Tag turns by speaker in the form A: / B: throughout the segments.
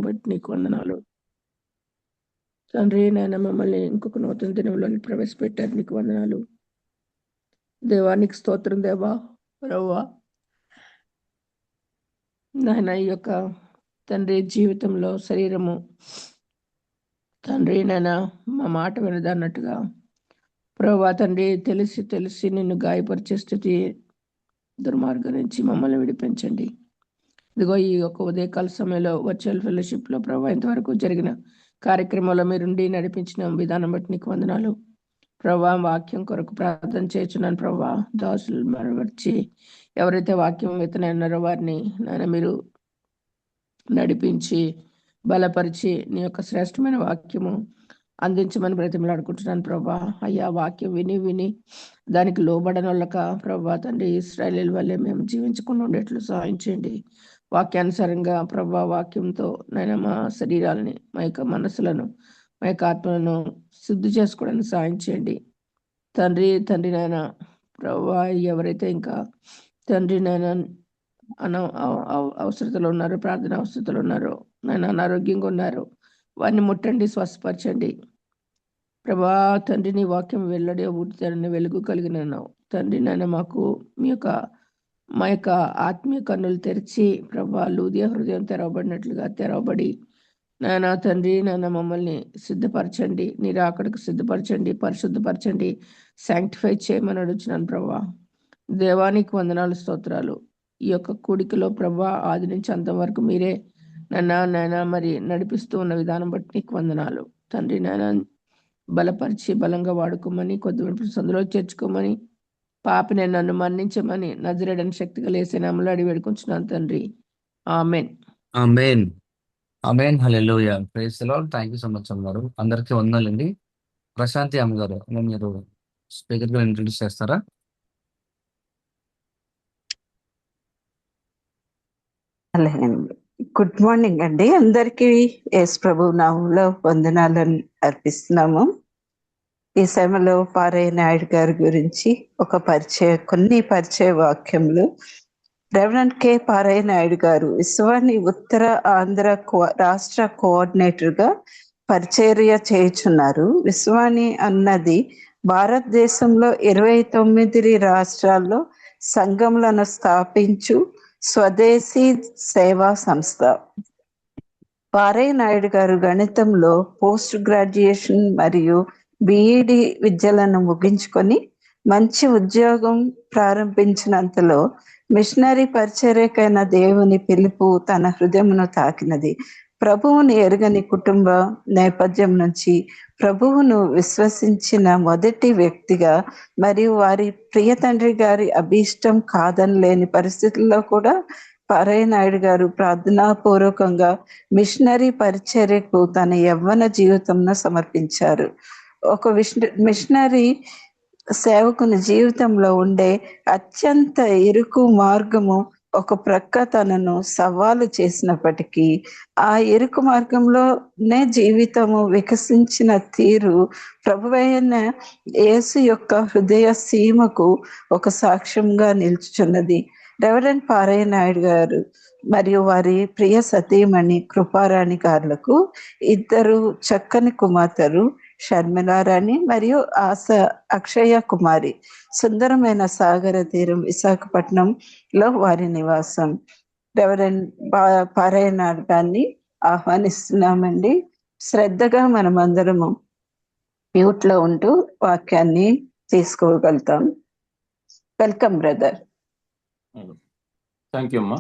A: బట్టి నీకు వందనాలు. తండ్రి నాయన మమ్మల్ని ఇంకొక నూతన దినంలోని ప్రవేశపెట్టారు, నీకు వందనాలు. దేవానికి స్తోత్రం దేవా. రవ్వా నాయన ఈ యొక్క తండ్రి జీవితంలో శరీరము తండ్రి నాయన మా మాట వినదన్నట్టుగా ప్రభా తండ్రి తెలిసి తెలిసి నిన్ను గాయపరిచే స్థితి దుర్మార్గం నుంచి మమ్మల్ని విడిపించండి. ఇదిగో ఈ యొక్క ఉదయకాల సమయంలో వర్చువల్ ఫెలోషిప్లో ప్రభా ఇంతవరకు జరిగిన కార్యక్రమంలో మీరుండి నడిపించిన విధానం బట్టి నీకు వందనాలు ప్రభా. వాక్యం కొరకు ప్రార్థన చేస్తున్నాను ప్రభా. దాసులు మరవచ్చి ఎవరైతే వాక్యం విత్తనారో వారిని నాయన మీరు నడిపించి బలపరిచి నీ యొక్క శ్రేష్టమైన వాక్యము అందించమని బ్రతిమలాడుకుంటున్నాను ప్రభా. అయ్యా వాక్యం విని విని దానికి లోబడనొల్లక ప్రభా తండ్రి ఇశ్రాయేలు వల్లే మేము జీవించకుండా ఉండేట్లు సహాయం చేయండి. వాక్యానుసారంగా ప్రభా వాక్యంతో నేను మా శరీరాలని మా యొక్క మనసులను మా యొక్క ఆత్మలను శుద్ధి చేసుకోవడానికి సహాయం చేయండి తండ్రి. తండ్రి నాయన ప్రభా ఎవరైతే ఇంకా తండ్రి నాయన అవసరతలు ఉన్నారు, ప్రార్థన అవసరతలు ఉన్నారు, నేను అనారోగ్యంగా ఉన్నారు, వారిని ముట్టండి, స్వస్థపరచండి ప్రభా. తండ్రి నీ వాక్యం వెల్లడి ఊటితరని వెలుగు కలిగిన తండ్రి నాయన మాకు మా యొక్క ఆత్మీయ కన్నులు తెరిచి ప్రభా లూదియ హృదయం తెరవబడినట్లుగా తెరవబడి నాయన తండ్రి నాయన మమ్మల్ని సిద్ధపరచండి, నీ రాకడకు సిద్ధపరచండి, పరిశుద్ధపరచండి, శాంక్టిఫై చేయమని అడుగుతున్నాను ప్రభా. దేవానికి వందనాలు, స్తోత్రాలు. ఈ యొక్క కూడికలో ప్రభా ఆది నుంచి అంతవరకు మీరే నాయన మరి నడిపిస్తూ ఉన్న విధానం బట్టి నీకు వందనాలు తండ్రి. నాయన బలపరిచి బలంగా వాడుకోమని, కొద్ది సందులో చేర్చుకోమని, పాపిని నన్ను మన్నించమని నజరేడని శక్తిగా లేసే నామములో అడిగి వేడుకుంటున్నాను తండ్రి. Amen.
B: Amen. Amen. Hallelujah. Praise the Lord. Thank you so much అమ్మగారు. అందరికీ వందనాలండి. ప్రశాంతి అమ్మగారు మీరు స్పీకర్ గా ఇంట్రొడ్యూస్ చేస్తారా?
C: అలాగేనండి. గుడ్ మార్నింగ్ అండి అందరికీ. యేసు ప్రభు నామంలో వందనాలను అర్పిస్తున్నాము. ఈ సమయంలో పారయ్య నాయుడు గారి గురించి కొన్ని పరిచయ వాక్యములు. రెవరెండ్ కె పారయ్య నాయుడు గారు విశ్వాని ఉత్తర ఆంధ్ర రాష్ట్ర కోఆర్డినేటర్ గా పరిచర్య చేయుచున్నారు. విశ్వాని అన్నది భారతదేశంలో 29 రాష్ట్రాల్లో సంఘములను స్థాపించు స్వదేశీ సేవా సంస్థ. పారయ్య నాయుడు గారు గణితంలో పోస్ట్ గ్రాడ్యుయేషన్ మరియు బిఈడి విద్యలను ముగించుకొని మంచి ఉద్యోగం ప్రారంభించినంతలో మిషనరీ పరిచర్యకైన దేవుని పిలుపు తన హృదయమును తాకినది. ప్రభువుని ఎరుగని కుటుంబ నేపథ్యం నుంచి ప్రభువును విశ్వసించిన మొదటి వ్యక్తిగా మరియు వారి ప్రియ తండ్రి గారి అభీష్టం కాదనలేని పరిస్థితుల్లో కూడా పారయ్య నాయుడు గారు ప్రార్థనాపూర్వకంగా మిషనరీ పరిచర్యకు తన యవ్వన జీవితంను సమర్పించారు. ఒక మిషనరీ సేవకుని జీవితంలో ఉండే అత్యంత ఇరుకు మార్గము ఒక ప్రక్క తనను సవాలు చేసినప్పటికీ ఆ ఇరుకు మార్గంలోనే జీవితము వికసించిన తీరు ప్రభువైన యేసు యొక్క హృదయ సీమకు ఒక సాక్ష్యంగా నిలుచుచున్నది. రెవరెండ్ పారయ్య నాయుడు గారు మరియు వారి ప్రియ సతీమణి కృపారాణి గారులకు 2 చక్కని కుమార్తెలు, షర్మిలారాణి మరియు అక్షయ కుమారి. సుందరమైన సాగర తీరం విశాఖపట్నంలో వారి నివాసం. రెవరెండ్ పారయ్య నాయుడు గారిని ఆహ్వానిస్తున్నామండి. శ్రద్ధగా మనమందరము మ్యూట్ లో ఉంటూ వాక్యాన్ని తీసుకోగలుగుతాం. Welcome brother.
D: థ్యాంక్ యూ అమ్మా.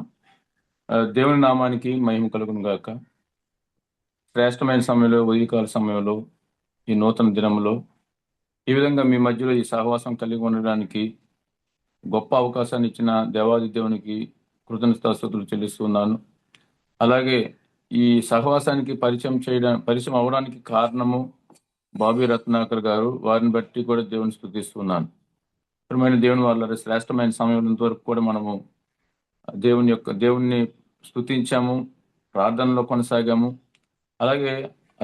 D: దేవుని నామానికి మహిమ కలుగును గాక. శ్రేష్టమైన సమయంలో, ఉదయకాల సమయంలో, ఈ నూతన దినంలో ఈ విధంగా మీ మధ్యలో ఈ సహవాసం కలిగి ఉండడానికి గొప్ప అవకాశాన్ని ఇచ్చిన దేవాది దేవునికి కృతజ్ఞతాస్తుతులు చెల్లిస్తున్నాను. అలాగే ఈ సహవాసానికి పరిచయం అవ్వడానికి కారణము బాబీ రత్నాకర్ గారు, వారిని బట్టి కూడా దేవుని స్తుతిస్తున్నాను. దేవుని వాళ్ళ శ్రేష్టమైన సమయం వరకు కూడా మనము దేవుణ్ణి స్తుతించాము, ప్రార్థనలో కొనసాగాము. అలాగే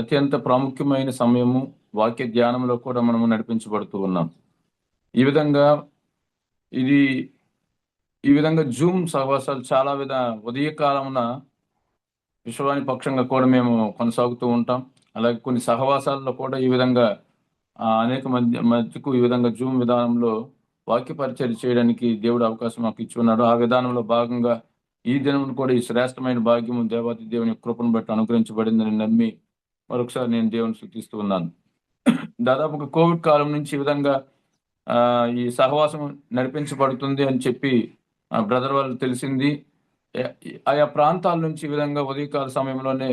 D: అత్యంత ప్రాముఖ్యమైన సమయము వాక్య ధ్యానంలో కూడా మనము నడిపించబడుతూ ఉన్నాం. ఈ విధంగా జూమ్ సహవాసాలు చాలా ఉదయకాలమున విశ్వవాణి పక్షంగా కూడా మేము కొనసాగుతూ ఉంటాం. అలాగే కొన్ని సహవాసాల్లో కూడా ఈ విధంగా అనేక మధ్యకు ఈ విధంగా జూమ్ విధానంలో వాక్య పరిచయం చేయడానికి దేవుడు అవకాశం మాకు ఇచ్చి ఉన్నాడు. ఆ విధానంలో భాగంగా ఈ దినం కూడా ఈ శ్రేష్టమైన భాగ్యము దేవాది దేవుని కృపను బట్టి అనుగ్రహించబడిందని నమ్మి మరొకసారి నేను దేవుని స్తుతిస్తూ ఉన్నాను. దాదాపుగా కోవిడ్ కాలం నుంచి ఈ విధంగా ఈ సహవాసం నడిపించబడుతుంది అని చెప్పి బ్రదర్ వాళ్ళు తెలిసింది. ఆయా ప్రాంతాల నుంచి ఈ విధంగా ఉదయకాల సమయంలోనే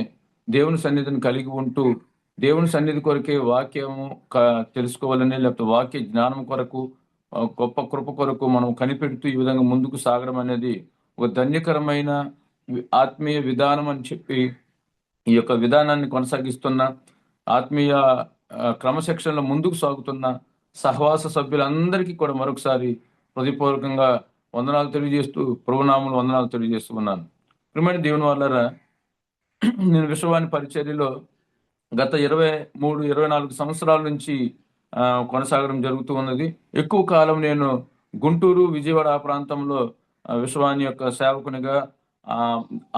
D: దేవుని సన్నిధిని కలిగి ఉంటూ దేవుని సన్నిధి కొరకే వాక్యము తెలుసుకోవాలని, లేకపోతే వాక్య జ్ఞానం కొరకు, గొప్ప కృప కొరకు మనం కనిపెడుతూ ఈ విధంగా ముందుకు సాగడం అనేది ఒక ధన్యకరమైన ఆత్మీయ విధానం అని చెప్పి ఈ యొక్క విధానాన్ని కొనసాగిస్తున్న, ఆత్మీయ క్రమశిక్షణలో ముందుకు సాగుతున్న సహవాస సభ్యులందరికీ కూడా మరొకసారి హృదయపూర్వకంగా వందనాలు తెలియజేస్తూ, ప్రభునామములో వందనాలు తెలియజేస్తూ ఉన్నాను. ప్రియమైన దేవుని వాళ్ళారా, నేను విశ్వవాణి పరిచర్యలో గత 23-24 సంవత్సరాల నుంచి కొనసాగడం జరుగుతూ ఉన్నది. ఎక్కువ కాలం నేను గుంటూరు, విజయవాడ ఆ ప్రాంతంలో విశ్వవాణి యొక్క సేవకునిగా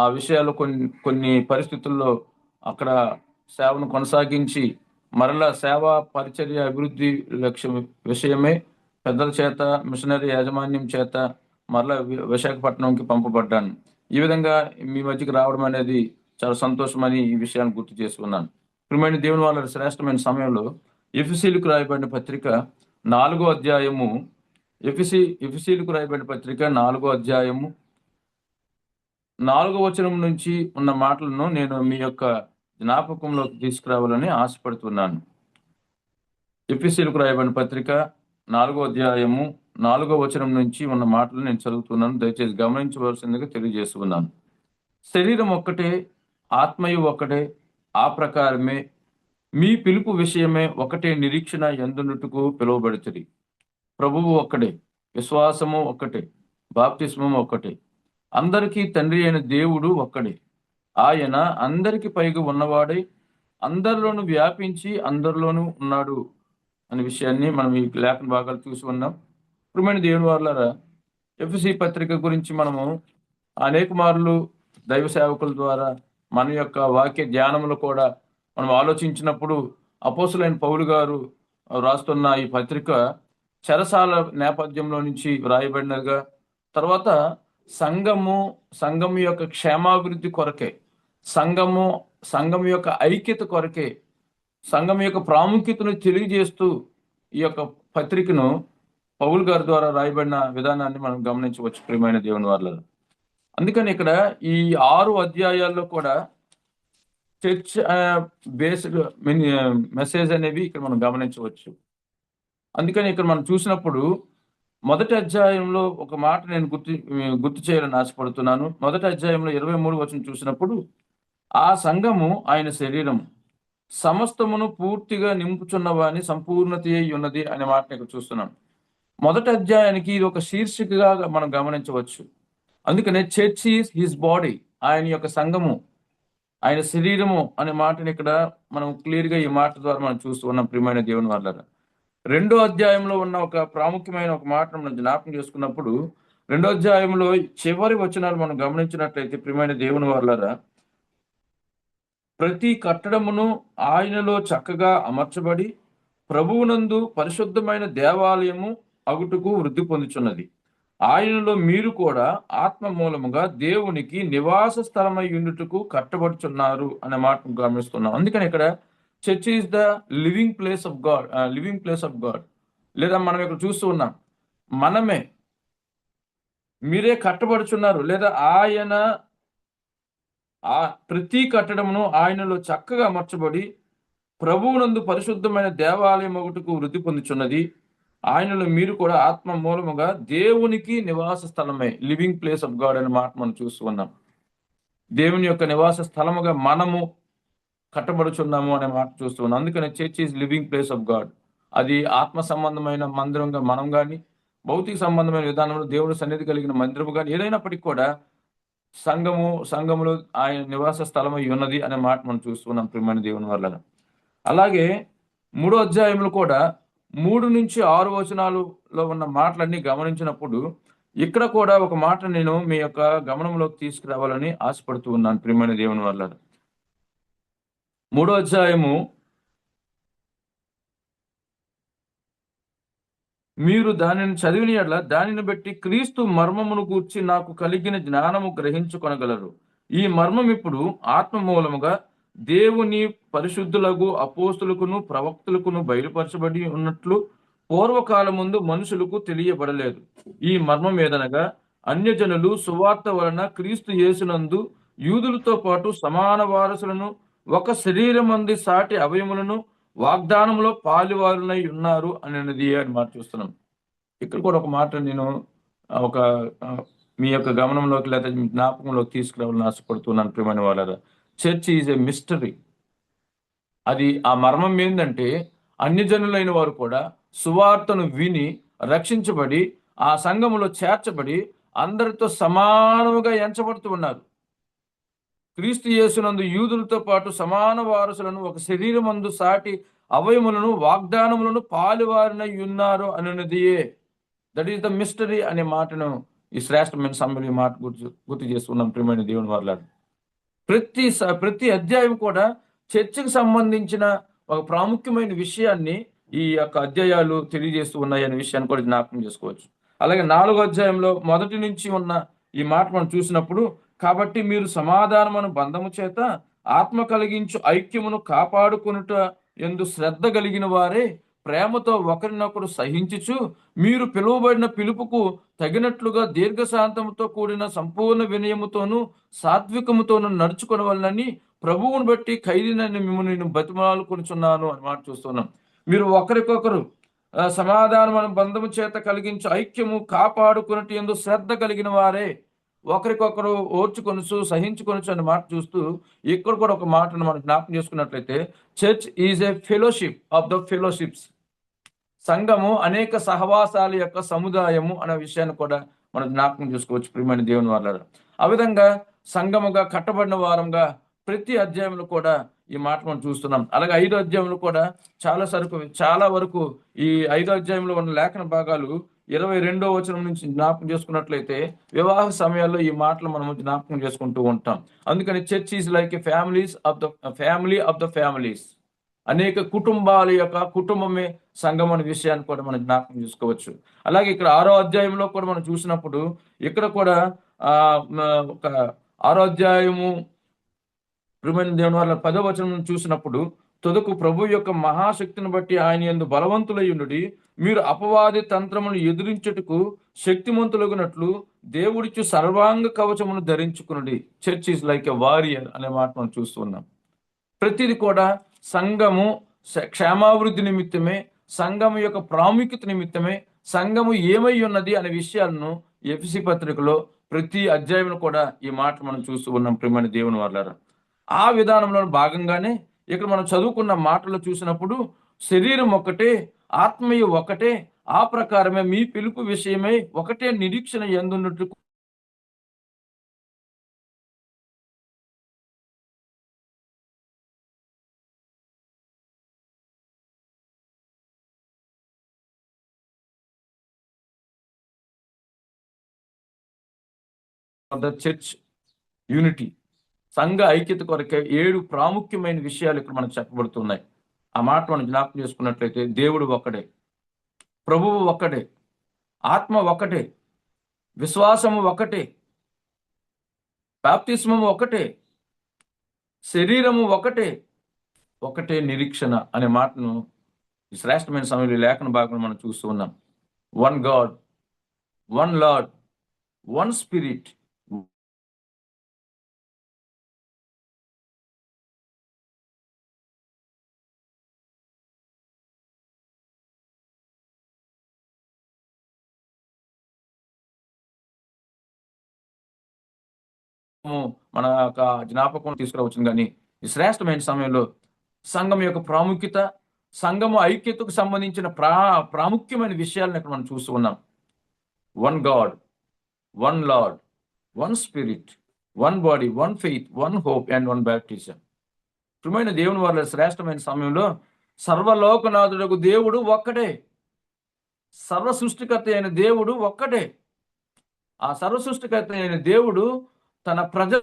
D: ఆ విషయాల్లో కొన్ని పరిస్థితుల్లో అక్కడ సేవను కొనసాగించి మరలా సేవా పరిచర్య అభివృద్ధి లక్ష్యం విషయమే పెద్దల చేత, మిషనరీ యాజమాన్యం చేత మరలా విశాఖపట్నంకి పంపబడ్డాను. ఈ విధంగా మీ మధ్యకి రావడం అనేది చాలా సంతోషమని ఈ విషయాన్ని గుర్తు చేసుకున్నాను. ప్రియమైన దేవుని వాళ్ళ శ్రేష్టమైన సమయంలో ఎఫెసీయులకు రాయబడిన పత్రిక 4వ అధ్యాయము, ఎఫెసీయులకు రాయబడిన పత్రిక 4వ అధ్యాయము 4వ వచనం నుంచి ఉన్న మాటలను నేను మీ యొక్క జ్ఞాపకంలోకి తీసుకురావాలని ఆశపడుతున్నాను. ఎఫెసీయులకు రాయబడిన పత్రిక 4వ అధ్యాయము 4వ వచనం నుంచి ఉన్న మాటలు నేను చదువుతున్నాను. దయచేసి గమనించవలసిందిగా తెలియజేస్తున్నాను. శరీరం ఒక్కటే, ఆత్మయు ఒక్కటే, ఆ ప్రకారమే మీ పిలుపు విషయమే ఒకటే నిరీక్షణ ఎందున్నట్టుకు పిలువబడుతుంది. ప్రభువు ఒక్కడే, విశ్వాసము ఒక్కటే, బాప్తిస్మము ఒక్కటే, అందరికీ తండ్రి అయిన దేవుడు ఒక్కడే. ఆయన అందరికి పైగా ఉన్నవాడై అందరిలోనూ వ్యాపించి అందరిలోనూ ఉన్నాడు అనే విషయాన్ని మనం ఈ లేఖన భాగాలు చూసి ఉన్నాం. ప్రియమైన దేవుని వారలారా, ఎఫెసీ పత్రిక గురించి మనము అనేక మార్లు దైవ సేవకుల ద్వారా మన యొక్క వాక్య ధ్యానములు కూడా మనం ఆలోచించినప్పుడు అపోస్తులైన పౌలు గారు రాస్తున్న ఈ పత్రిక చెరసాల నేపథ్యంలో నుంచి వ్రాయబడినదిగా, తర్వాత సంఘము యొక్క క్షేమాభివృద్ధి కొరకే, సంఘం యొక్క ఐక్యత కొరకే, సంఘం యొక్క ప్రాముఖ్యతను తెలియజేస్తూ ఈ యొక్క పత్రికను పౌలు గారి ద్వారా రాయబడిన విధానాన్ని మనం గమనించవచ్చు. ప్రియమైన దేవుని వారలారా, అందుకని ఇక్కడ ఈ 6 అధ్యాయాల్లో కూడా చర్చ్ బేస్డ్ మెసేజ్ అనేవి ఇక్కడ మనం గమనించవచ్చు. అందుకని ఇక్కడ మనం చూసినప్పుడు మొదటి అధ్యాయంలో ఒక మాట నేను గుర్తు చేయాలని ఆశపడుతున్నాను. మొదటి అధ్యాయంలో 23 వచనం చూసినప్పుడు, ఆ సంఘము ఆయన శరీరం సమస్తమును పూర్తిగా నింపుచున్నవాని సంపూర్ణత అయి ఉన్నది అనే మాట ఇక్కడ చూస్తున్నాం. మొదటి అధ్యాయానికి ఇది ఒక శీర్షికగా మనం గమనించవచ్చు. అందుకనే చర్చ్ ఈజ్ హిస్ బాడీ, ఆయన యొక్క సంఘము, ఆయన శరీరము అనే మాటని ఇక్కడ మనం క్లియర్గా ఈ మాట ద్వారా మనం చూస్తూ ఉన్నాం. ప్రియమైన దేవుని వారలారా, 2వ అధ్యాయంలో ఉన్న ఒక ప్రాముఖ్యమైన ఒక మాటను మనం జ్ఞాపకం చేసుకున్నప్పుడు, 2వ అధ్యాయంలో చివరి వచనాలు మనం గమనించినట్లయితే, ప్రియమైన దేవుని వారలారా, ప్రతి కట్టడమును ఆయనలో చక్కగా అమర్చబడి ప్రభువునందు పరిశుద్ధమైన దేవాలయము అగుటకు వృద్ధి పొందుచున్నది. ఆయనలో మీరు కూడా ఆత్మ మూలముగా దేవునికి నివాస స్థలమై ఉండుటకు కట్టబడుచున్నారు అనే మాటను గమనిస్తున్నాం. అందుకని ఇక్కడ church is the living place of God, లేదా మనం ఇక్కడ చూస్తూ ఉన్నాం, మీరే కట్టబడుచున్నారు, లేదా ఆయన ప్రతి కట్టడమును ఆయనలో చక్కగా అమర్చబడి ప్రభువునందు పరిశుద్ధమైన దేవాలయం ఒకటికు వృద్ధి పొందుచున్నది. ఆయనలో మీరు కూడా ఆత్మ మూలముగా దేవునికి నివాస స్థలమే, లివింగ్ ప్లేస్ ఆఫ్ గాడ్ అనే మాట మనం చూస్తూ ఉన్నాం. దేవుని యొక్క నివాస స్థలముగా మనము కట్టబడుచున్నాము అనే మాట చూస్తూ ఉన్నాం. అందుకని church is living place of God. అది ఆత్మ సంబంధమైన మందిరంగా మనం కానీ, భౌతిక సంబంధమైన విధానంలో దేవుని సన్నిధి కలిగిన మందిరము కానీ, ఏదైనప్పటికీ కూడా సంఘములో ఆయన నివాస స్థలమై ఉన్నది అనే మాట మనం చూస్తున్నాం. ప్రియమైన దేవుని వల్ల అలాగే 3వ అధ్యాయంలో కూడా 3 నుంచి 6 వచనాలలో ఉన్న మాటలన్నీ గమనించినప్పుడు ఇక్కడ కూడా ఒక మాట నేను మీ యొక్క గమనంలోకి తీసుకురావాలని ఆశపడుతూ ఉన్నాను ప్రియమైన దేవుని వల్ల. 3వ అధ్యాయము మీరు దానిని చదివిన యెడల దానిని బట్టి క్రీస్తు మర్మమును గూర్చి నాకు కలిగిన జ్ఞానము గ్రహించుకొనగలరు. ఈ మర్మం ఇప్పుడు ఆత్మ మూలముగా దేవుని పరిశుద్ధులకు అపోస్తులకును ప్రవక్తులకును బయలుపరచబడి ఉన్నట్లు పూర్వకాలం ముందు మనుషులకు తెలియబడలేదు. ఈ మర్మం ఏదనగా అన్యజనులు సువార్త వలన క్రీస్తు యేసునందు యూదులతో పాటు సమాన వారసులను, ఒక శరీరమంది సాటి అవయములను వాగ్దానంలో పాలువారులై ఉన్నారు అనేది అని మాట చూస్తున్నాం. ఇక్కడ కూడా ఒక మాట నేను ఒక మీ యొక్క గమనంలోకి లేదా మీ జ్ఞాపకంలోకి తీసుకురావాలని ఆశపడుతున్నాను ప్రియమైన వాళ్ళ. Church is a mystery. అది ఆ మర్మం ఏంటంటే అన్యజనులైన వారు కూడా సువార్తను విని రక్షించబడి ఆ సంఘములో చేర్చబడి అందరితో సమానముగా ఎంచబడుతూ ఉన్నారు. క్రీస్తు యేసునందు యూదులతో పాటు సమాన వారసులను, ఒక శరీరమందు సాటి అవయములను వాగ్దానములను పాలువారినై ఉన్నారు అన్నదియే. దట్ ఈస్ ద మిస్టరీ అనే మాటను ఈ శ్రేష్టమైన సమయంలో ఈ మాట గుర్తు చేస్తున్నాం ప్రియమైన దేవుని వాళ్ళ. ప్రతి అధ్యాయం కూడా చర్చకు సంబంధించిన ఒక ప్రాముఖ్యమైన విషయాన్ని ఈ యొక్క అధ్యాయాలు తెలియజేస్తూ ఉన్నాయి అనే విషయాన్ని కూడా జ్ఞాపకం చేసుకోవచ్చు. అలాగే 4వ అధ్యాయంలో మొదటి నుంచి ఉన్న ఈ మాట మనం చూసినప్పుడు, కాబట్టి మీరు సమాధానమును బంధము చేత ఆత్మ కలిగించు ఐక్యమును కాపాడుకొనుట యందు శ్రద్ధ కలిగిన వారే ప్రేమతో ఒకరినొకరు సహించుచు మీరు పిలువబడిన పిలుపుకు తగినట్లుగా దీర్ఘశాంతముతో కూడిన సంపూర్ణ వినయముతోనూ సాత్వికముతోనూ నడుచుకొనవలనని ప్రభువును బట్టి ఖైదీనని మిమ్మల్ని నేను బతిమాలుకొనుచున్నాను అని మాట చూస్తున్నాం. మీరు ఒకరికొకరు సమాధానమును బంధము చేత కలిగించు ఐక్యము కాపాడుకున్నట్టు యందు శ్రద్ధ కలిగిన వారే ఒకరికొకరు ఓర్చుకొనుచు సహించుకొనుచు అనే మాట చూస్తూ ఇక్కడ కూడా ఒక మాటను మనం జ్ఞాపకం చేసుకున్నట్లయితే, church is a fellowship of the fellowships. సంఘము అనేక సహవాసాల యొక్క సముదాయము అనే విషయాన్ని కూడా మనం జ్ఞాపకం చేసుకోవచ్చు ప్రియమైన దేవుని వాళ్ళ. ఆ విధంగా సంఘముగా కట్టబడిన వారంగా ప్రతి అధ్యాయంలో కూడా ఈ మాట మనం చూస్తున్నాం. అలాగే 5వ అధ్యాయంలో కూడా చాలా వరకు ఈ 5వ అధ్యాయంలో ఉన్న లేఖన భాగాలు 22వ వచనం నుంచి జ్ఞాపకం చేసుకున్నట్లయితే వివాహ సమయాల్లో ఈ మాటలు మనం జ్ఞాపకం చేసుకుంటూ ఉంటాం. అందుకని church is like A family of the families. అనేక కుటుంబాల యొక్క కుటుంబమే సంఘం అనే విషయాన్ని కూడా మనం జ్ఞాపకం చేసుకోవచ్చు. అలాగే ఇక్కడ 6వ అధ్యాయంలో కూడా మనం చూసినప్పుడు ఇక్కడ కూడా ఒక 6వ అధ్యాయము ప్రియమైన దేవుని వల్ల 10వ వచనం చూసినప్పుడు, తుదకు ప్రభు యొక్క మహాశక్తిని బట్టి ఆయన యందు బలవంతులై ఉండుడి, మీరు అపవాది తంత్రమును ఎదిరించుటకు శక్తిమంతులగునట్లు దేవుడిచ్చు సర్వాంగ కవచమును ధరించుకునుడి. Church is like a warrior అనే మాట మనం చూస్తున్నాం. ప్రతిది కూడా సంఘము క్షేమాభివృద్ధి నిమిత్తమే, సంఘము యొక్క ప్రాముఖ్యత నిమిత్తమే, సంఘము ఏమై ఉన్నది అనే విషయాలను ఎఫెసీ పత్రికలో ప్రతి అధ్యాయంలో కూడా ఈ మాట మనం చూస్తూ ఉన్నాం ప్రియమైన దేవుని వాళ్ళారా. ఆ విధానంలో భాగంగానే ఇక్కడ మనం చదువుకున్న మాటలు చూసినప్పుడు శరీరం ఒకటే, ఆత్మీయ ఒకటే, ఆ ప్రకారమే మీ పిలుపు విషయమై ఒకటే నిరీక్షణ ఎందున్నట్టు చర్చ్ యూనిటీ, సంఘ ఐక్యత కొరకే 7 ప్రాముఖ్యమైన విషయాలు ఇక్కడ మనకు చెప్పబడుతున్నాయి. ఆ మాట మనం జ్ఞాపకం చేసుకున్నట్లయితే, దేవుడు ఒక్కడే, ప్రభువు ఒక్కడే, ఆత్మ ఒక్కటే, విశ్వాసము ఒకటే, బాప్తిస్మము ఒకటే, శరీరము ఒకటే, ఒకటే నిరీక్షణ అనే మాటను ఈ శ్రేష్టమైన సమయంలో లేఖన భాగంలో మనం చూస్తూ ఉన్నాం. One God, one lord, one spirit. మన యొక్క జ్ఞాపకం తీసుకురావచ్చు. కానీ ఈ శ్రేష్టమైన సమయంలో సంఘం యొక్క ప్రాముఖ్యత, సంఘము ఐక్యతకు సంబంధించిన ప్రాముఖ్యమైన విషయాలను ఇక్కడ మనం చూస్తూ ఉన్నాం. One God, one lord, one spirit, one body, one faith, one hope and one baptism. ప్రియమైన దేవుని వాళ్ళ శ్రేష్టమైన సమయంలో సర్వలోకనాథుడకు దేవుడు ఒక్కడే, సర్వ సృష్టికర్త అయిన దేవుడు ఒక్కటే. ఆ సర్వసృష్టికర్త అయిన దేవుడు తన ప్రజ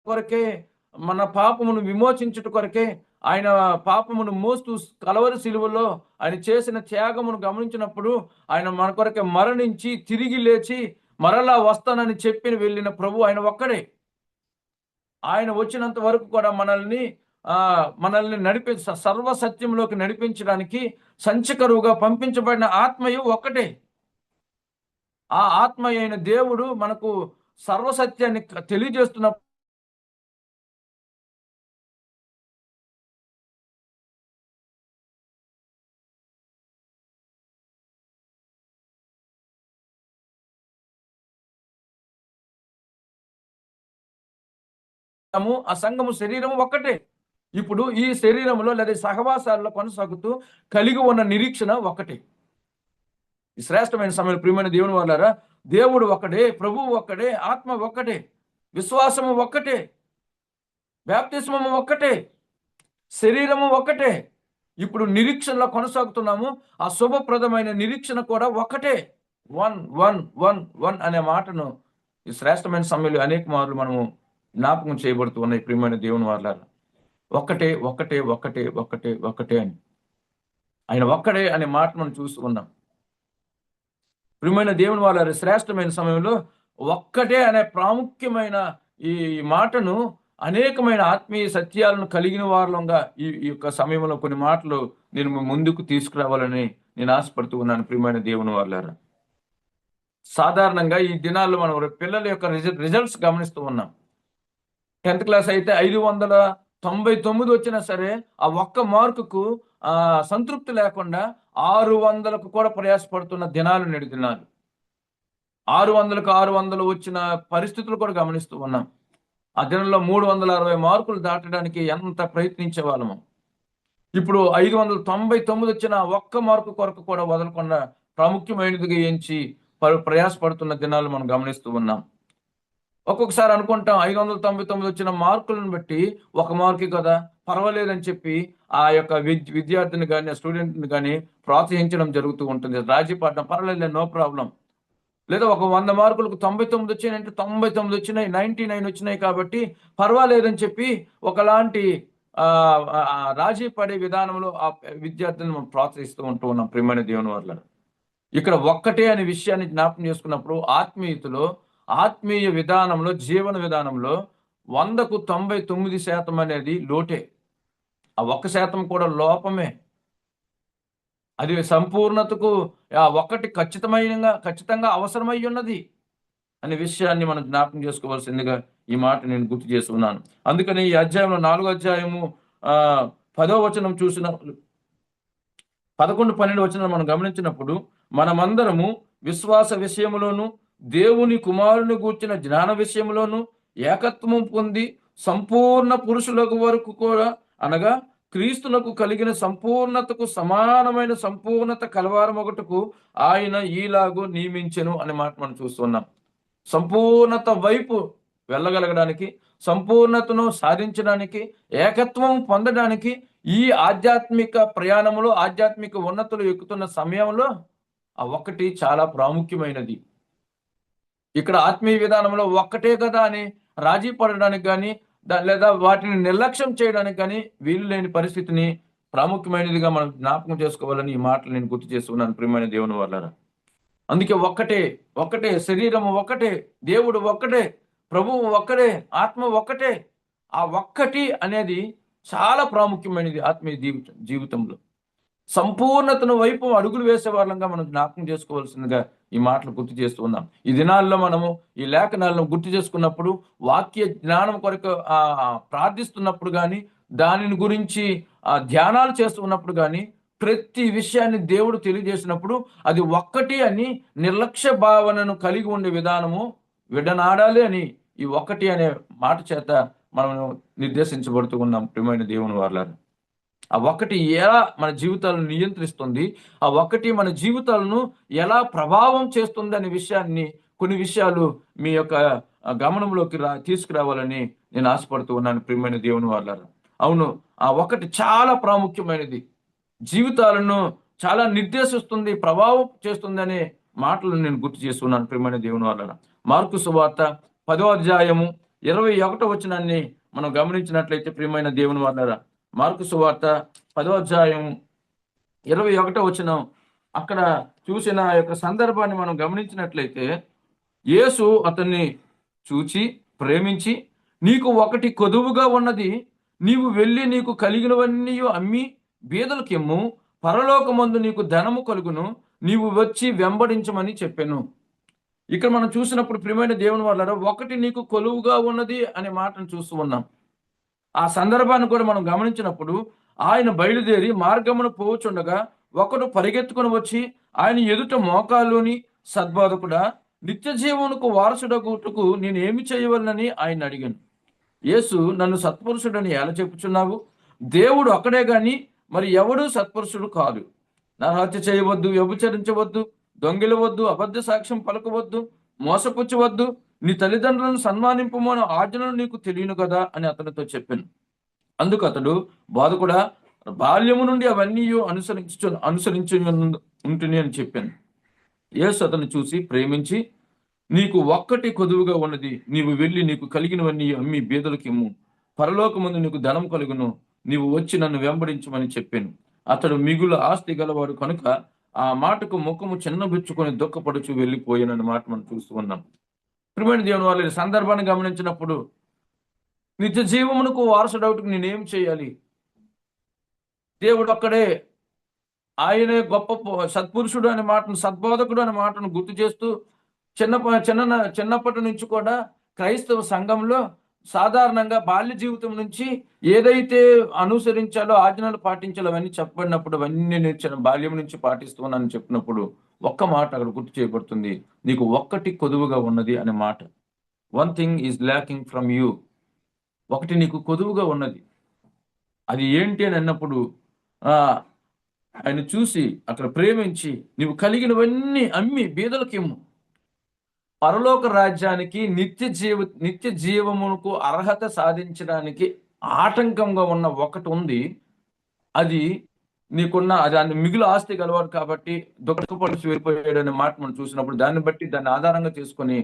D: కొరకే, మన పాపమును విమోచించుట కొరకే ఆయన పాపమును మోస్తూ కలవరి సిలువలో ఆయన చేసిన త్యాగమును గమనించినప్పుడు ఆయన మన కొరకే మరణించి తిరిగి లేచి మరలా వస్తానని చెప్పి వెళ్ళిన ప్రభు ఆయన ఒక్కడే. ఆయన వచ్చినంత వరకు కూడా మనల్ని సర్వ సత్యంలోకి నడిపించడానికి సంచకరువుగా పంపించబడిన ఆత్మయు ఒక్కటే. ఆ ఆత్మ అయిన దేవుడు మనకు సర్వసత్యాన్ని తెలియజేస్తున్న ఆ సంఘము శరీరము ఒక్కటే. ఇప్పుడు ఈ శరీరంలో లేదా సహవాసాల్లో కొనసాగుతూ కలిగి ఉన్న నిరీక్షణ ఒక్కటే. ఈ శ్రేష్టమైన సమయంలో ప్రియమైన దేవుని వాళ్ళారా, దేవుడు ఒక్కడే, ప్రభువు ఒక్కడే, ఆత్మ ఒక్కటే, విశ్వాసము ఒక్కటే, బాప్తిస్మము ఒక్కటే, శరీరము ఒక్కటే. ఇప్పుడు నిరీక్షణలో కొనసాగుతున్నాము. ఆ శుభప్రదమైన నిరీక్షణ కూడా ఒక్కటే. 1 అనే మాటను ఈ శ్రేష్టమైన సమయంలో అనేక మార్లు మనము జ్ఞాపకం చేయబడుతూ ఉన్నాయి ప్రియమైన దేవుని వాళ్ళారా. ఒక్కటే ఒక్కటే ఒక్కటే ఒక్కటే ఒక్కటే అని ఆయన ఒక్కడే అనే మాట మనం చూస్తున్నాం. ప్రియమైన దేవుని వాళ్ళ శ్రేష్టమైన సమయంలో ఒక్కటే అనే ప్రాముఖ్యమైన ఈ మాటను అనేకమైన ఆత్మీయ సత్యాలను కలిగిన వారంగా ఈ యొక్క సమయంలో కొన్ని మాటలు నేను ముందుకు తీసుకురావాలని నేను ఆశపడుతూ ఉన్నాను. ప్రియమైన దేవుని వాళ్ళారా, సాధారణంగా ఈ దినాల్లో మనం పిల్లల యొక్క రిజల్ట్స్ గమనిస్తూ ఉన్నాం. 10th క్లాస్ అయితే 599 వచ్చినా సరే ఆ ఒక్క మార్కుకు సంతృప్తి లేకుండా 600కు కూడా ప్రయాసపడుతున్న దినాలు నేడు దినాలు. 600కు 600 వచ్చిన పరిస్థితులు కూడా గమనిస్తూ ఉన్నాం. ఆ దినంలో 360 మార్కులు దాటడానికి ఎంత ప్రయత్నించే వాళ్ళము. ఇప్పుడు 599 వచ్చిన ఒక్క మార్కు కొరకు కూడా వదలకుండా ప్రాముఖ్యమైనదిగా ఎంచి ప్రయాసపడుతున్న దినాలు మనం గమనిస్తూ ఉన్నాం. ఒక్కొక్కసారి అనుకుంటాం 599 వచ్చిన మార్కులను బట్టి ఒక మార్కు కదా పర్వాలేదని చెప్పి ఆ యొక్క విద్యార్థిని కానీ స్టూడెంట్ని కానీ ప్రోత్సహించడం జరుగుతూ ఉంటుంది. రాజీ పడడం, పర్వాలేదు, నో ప్రాబ్లం. లేదా ఒక 100 మార్కులకు 99 వచ్చినాయంటే 99 వచ్చినాయి, 99 వచ్చినాయి కాబట్టి పర్వాలేదని చెప్పి ఒకలాంటి రాజీ పడే విధానంలో ఆ విద్యార్థిని మనం ప్రోత్సహిస్తూ ఉంటూ ఉన్నాం. ప్రియమైన దేవుని వల్ల ఇక్కడ ఒక్కటే అనే విషయాన్ని జ్ఞాపకం చేసుకున్నప్పుడు ఆత్మీయతలో, ఆత్మీయ విధానంలో, జీవన విధానంలో 100కు 99% అనేది లోటే. ఆ 1% కూడా లోపమే. అది సంపూర్ణతకు ఒక్కటి ఖచ్చితంగా అవసరమై ఉన్నది అనే విషయాన్ని మనం జ్ఞాపకం చేసుకోవాల్సిందిగా ఈ మాట నేను గుర్తు చేస్తున్నాను. అందుకని ఈ అధ్యాయంలో 4వ అధ్యాయము 10వ వచనం చూసిన 11, 12 వచనం మనం గమనించినప్పుడు మనమందరము విశ్వాస విషయంలోను దేవుని కుమారుని గూర్చిన జ్ఞాన విషయంలోను ఏకత్వం పొంది సంపూర్ణ పురుషులకు వరకు కూడా, అనగా క్రీస్తునకు కలిగిన సంపూర్ణతకు సమానమైన సంపూర్ణత కలవారమొకటకు ఆయన ఈలాగూ నియమించెను అనే మాట మనం చూస్తున్నాం. సంపూర్ణత వైపు వెళ్ళగలగడానికి, సంపూర్ణతను సాధించడానికి, ఏకత్వం పొందడానికి ఈ ఆధ్యాత్మిక ప్రయాణంలో, ఆధ్యాత్మిక ఉన్నతులు ఎక్కుతున్న సమయంలో ఆ ఒక్కటి చాలా ప్రాముఖ్యమైనది. ఇక్కడ ఆత్మీయ విధానంలో ఒక్కటే కదా అని రాజీ పడడానికి కానీ లేదా వాటిని నిర్లక్ష్యం చేయడానికి కానీ వీలు లేని పరిస్థితిని ప్రాముఖ్యమైనదిగా మనం జ్ఞాపకం చేసుకోవాలని ఈ మాటలు నేను గుర్తు చేస్తున్నాను. ప్రియమైన దేవుని వాళ్ళారా, అందుకే ఒక్కటే శరీరము ఒక్కటే, దేవుడు ఒక్కటే, ప్రభువు ఒక్కడే, ఆత్మ ఒక్కటే. ఆ ఒక్కటి అనేది చాలా ప్రాముఖ్యమైనది ఆత్మీయ జీవితంలో. సంపూర్ణతను వైపు అడుగులు వేసే వాళ్ళంగా మనం జ్ఞాపకం చేసుకోవాల్సిందిగా ఈ మాటలు గుర్తు చేస్తూ ఉన్నాం. ఈ దినాల్లో మనము ఈ లేఖనాలను గుర్తు చేసుకున్నప్పుడు, వాక్య జ్ఞానం కొరకు ప్రార్థిస్తున్నప్పుడు కానీ, దానిని గురించి ధ్యానాలు చేస్తున్నప్పుడు కానీ, ప్రతి విషయాన్ని దేవుడు తెలియజేసినప్పుడు అది ఒక్కటి అని నిర్లక్ష్య భావనను కలిగి ఉండే విధానము విడనాడాలి అని ఈ ఒక్కటి అనే మాట చేత మనం నిర్దేశించబడుతూ ఉన్నాం. ప్రియమైన దేవుని వాళ్ళారు, ఆ ఒక్కటి ఎలా మన జీవితాలను నియంత్రిస్తుంది, ఆ ఒక్కటి మన జీవితాలను ఎలా ప్రభావం చేస్తుంది అనే విషయాన్ని, కొన్ని విషయాలు మీ యొక్క గమనంలోకి తీసుకురావాలని నేను ఆశపడుతూ ఉన్నాను ప్రియమైన దేవుని వాళ్ళారా. అవును, ఆ ఒక్కటి చాలా ప్రాముఖ్యమైనది, జీవితాలను చాలా నిర్దేశిస్తుంది, ప్రభావం చేస్తుంది అనే మాటలను నేను గుర్తు చేస్తున్నాను ప్రియమైన దేవుని వాళ్ళారా. మార్కు సువార్త 10వ అధ్యాయము 21వ వచనాన్ని మనం గమనించినట్లయితే ప్రియమైన దేవుని వాళ్ళారా, మార్కు సువార్త 10వ అధ్యాయం 21వ వచనం, అక్కడ చూసిన యొక్క సందర్భాన్ని మనం గమనించినట్లయితే, యేసు అతన్ని చూచి ప్రేమించి, నీకు ఒకటి కొదువుగా ఉన్నది, నీవు వెళ్ళి నీకు కలిగినవన్నీ అమ్మి బీదలకిమ్ము, పరలోకమందు నీకు ధనము కలుగును, నీవు వచ్చి వెంబడించమని చెప్పాను. ఇక్కడ మనం చూసినప్పుడు ప్రియమైన దేవుని వాళ్ళారా, ఒకటి నీకు కొలువుగా ఉన్నది అనే మాటను చూస్తూ ఉన్నాం. ఆ సందర్భాన్ని కూడా మనం గమనించినప్పుడు, ఆయన బయలుదేరి మార్గమును పోవుచుండగా ఒకడు పరిగెత్తుకుని వచ్చి ఆయన ఎదుట మోకాలుని, సద్బోధకుడా, నిత్య జీవమునకు వారసుడగుటకు నేను ఏమి చేయవలనని ఆయన అడిగాను. యేసు, నన్ను సత్పురుషుడని ఎలా చెప్పుచున్నావు? దేవుడు ఒక్కడే గాని మరి ఎవడు సత్పురుషుడు కాదు. నరహత్య చేయవద్దు, వ్యభిచరించవద్దు, దొంగిలవద్దు, అబద్ధ సాక్ష్యం పలకవద్దు, మోసపుచ్చవద్దు, నీ తల్లిదండ్రులను సన్మానింపమని ఆజ్ఞలు నీకు తెలియను కదా అని అతనితో చెప్పాను. అందుకు అతడు, బోధకుడా, బాల్యము నుండి అవన్నీ అనుసరించి ఉంటుంది అని చెప్పాను. యేసు అతను చూసి ప్రేమించి, నీకు ఒక్కటి కొదువుగా ఉన్నది, నీవు వెళ్ళి నీకు కలిగినవన్నీ అమ్మి బీదలకు ఇమ్ము, పరలోకమందు నీకు ధనం కలుగును, నీవు వచ్చి నన్ను వెంబడించమని చెప్పాను. అతడు మిగుల ఆస్తి గలవాడు కనుక ఆ మాటకు ముఖము చిన్నబుచ్చుకొని దుఃఖపడుచు వెళ్ళిపోయానన్న మాట మనం చూస్తూ ఉన్నాం. ప్రియమైన దేవుని వాళ్ళ సందర్భాన్ని గమనించినప్పుడు, నిత్య జీవమునకు వారసుడవుటకు నేనేం చేయాలి? దేవుడు ఒక్కడే, ఆయనే గొప్ప సత్పురుషుడు అనే మాటను, సద్బోధకుడు అనే మాటను గుర్తు చేస్తూ, చిన్నప్పటి నుంచి కూడా క్రైస్తవ సంఘంలో సాధారణంగా బాల్య జీవితం నుంచి ఏదైతే అనుసరించాలో, ఆజ్ఞలు పాటించాలో అవన్నీ చెప్పబడినప్పుడు, అవన్నీ నేను బాల్యం నుంచి పాటిస్తున్నానని చెప్పినప్పుడు ఒక్క మాట అక్కడ గుర్తు చేయబడుతుంది, నీకు ఒక్కటి కొదువుగా ఉన్నది అనే మాట. One thing is lacking from you. ఒకటి నీకు కొదువుగా ఉన్నది, అది ఏంటి అని అన్నప్పుడు ఆయన చూసి అక్కడ ప్రేమించి, నీవు కలిగినవన్నీ అమ్మి బీదలకిమ్ము, పరలోక రాజ్యానికి నిత్య జీవమునకు అర్హత సాధించడానికి ఆటంకంగా ఉన్న ఒకటి ఉంది, అది నీకున్న దాన్ని మిగులు ఆస్తి గలవాడు కాబట్టి దుఃఖపడిచి వెళ్ళిపోయాడు అనే మాట మనం చూసినప్పుడు, దాన్ని బట్టి దాన్ని ఆధారంగా చేసుకొని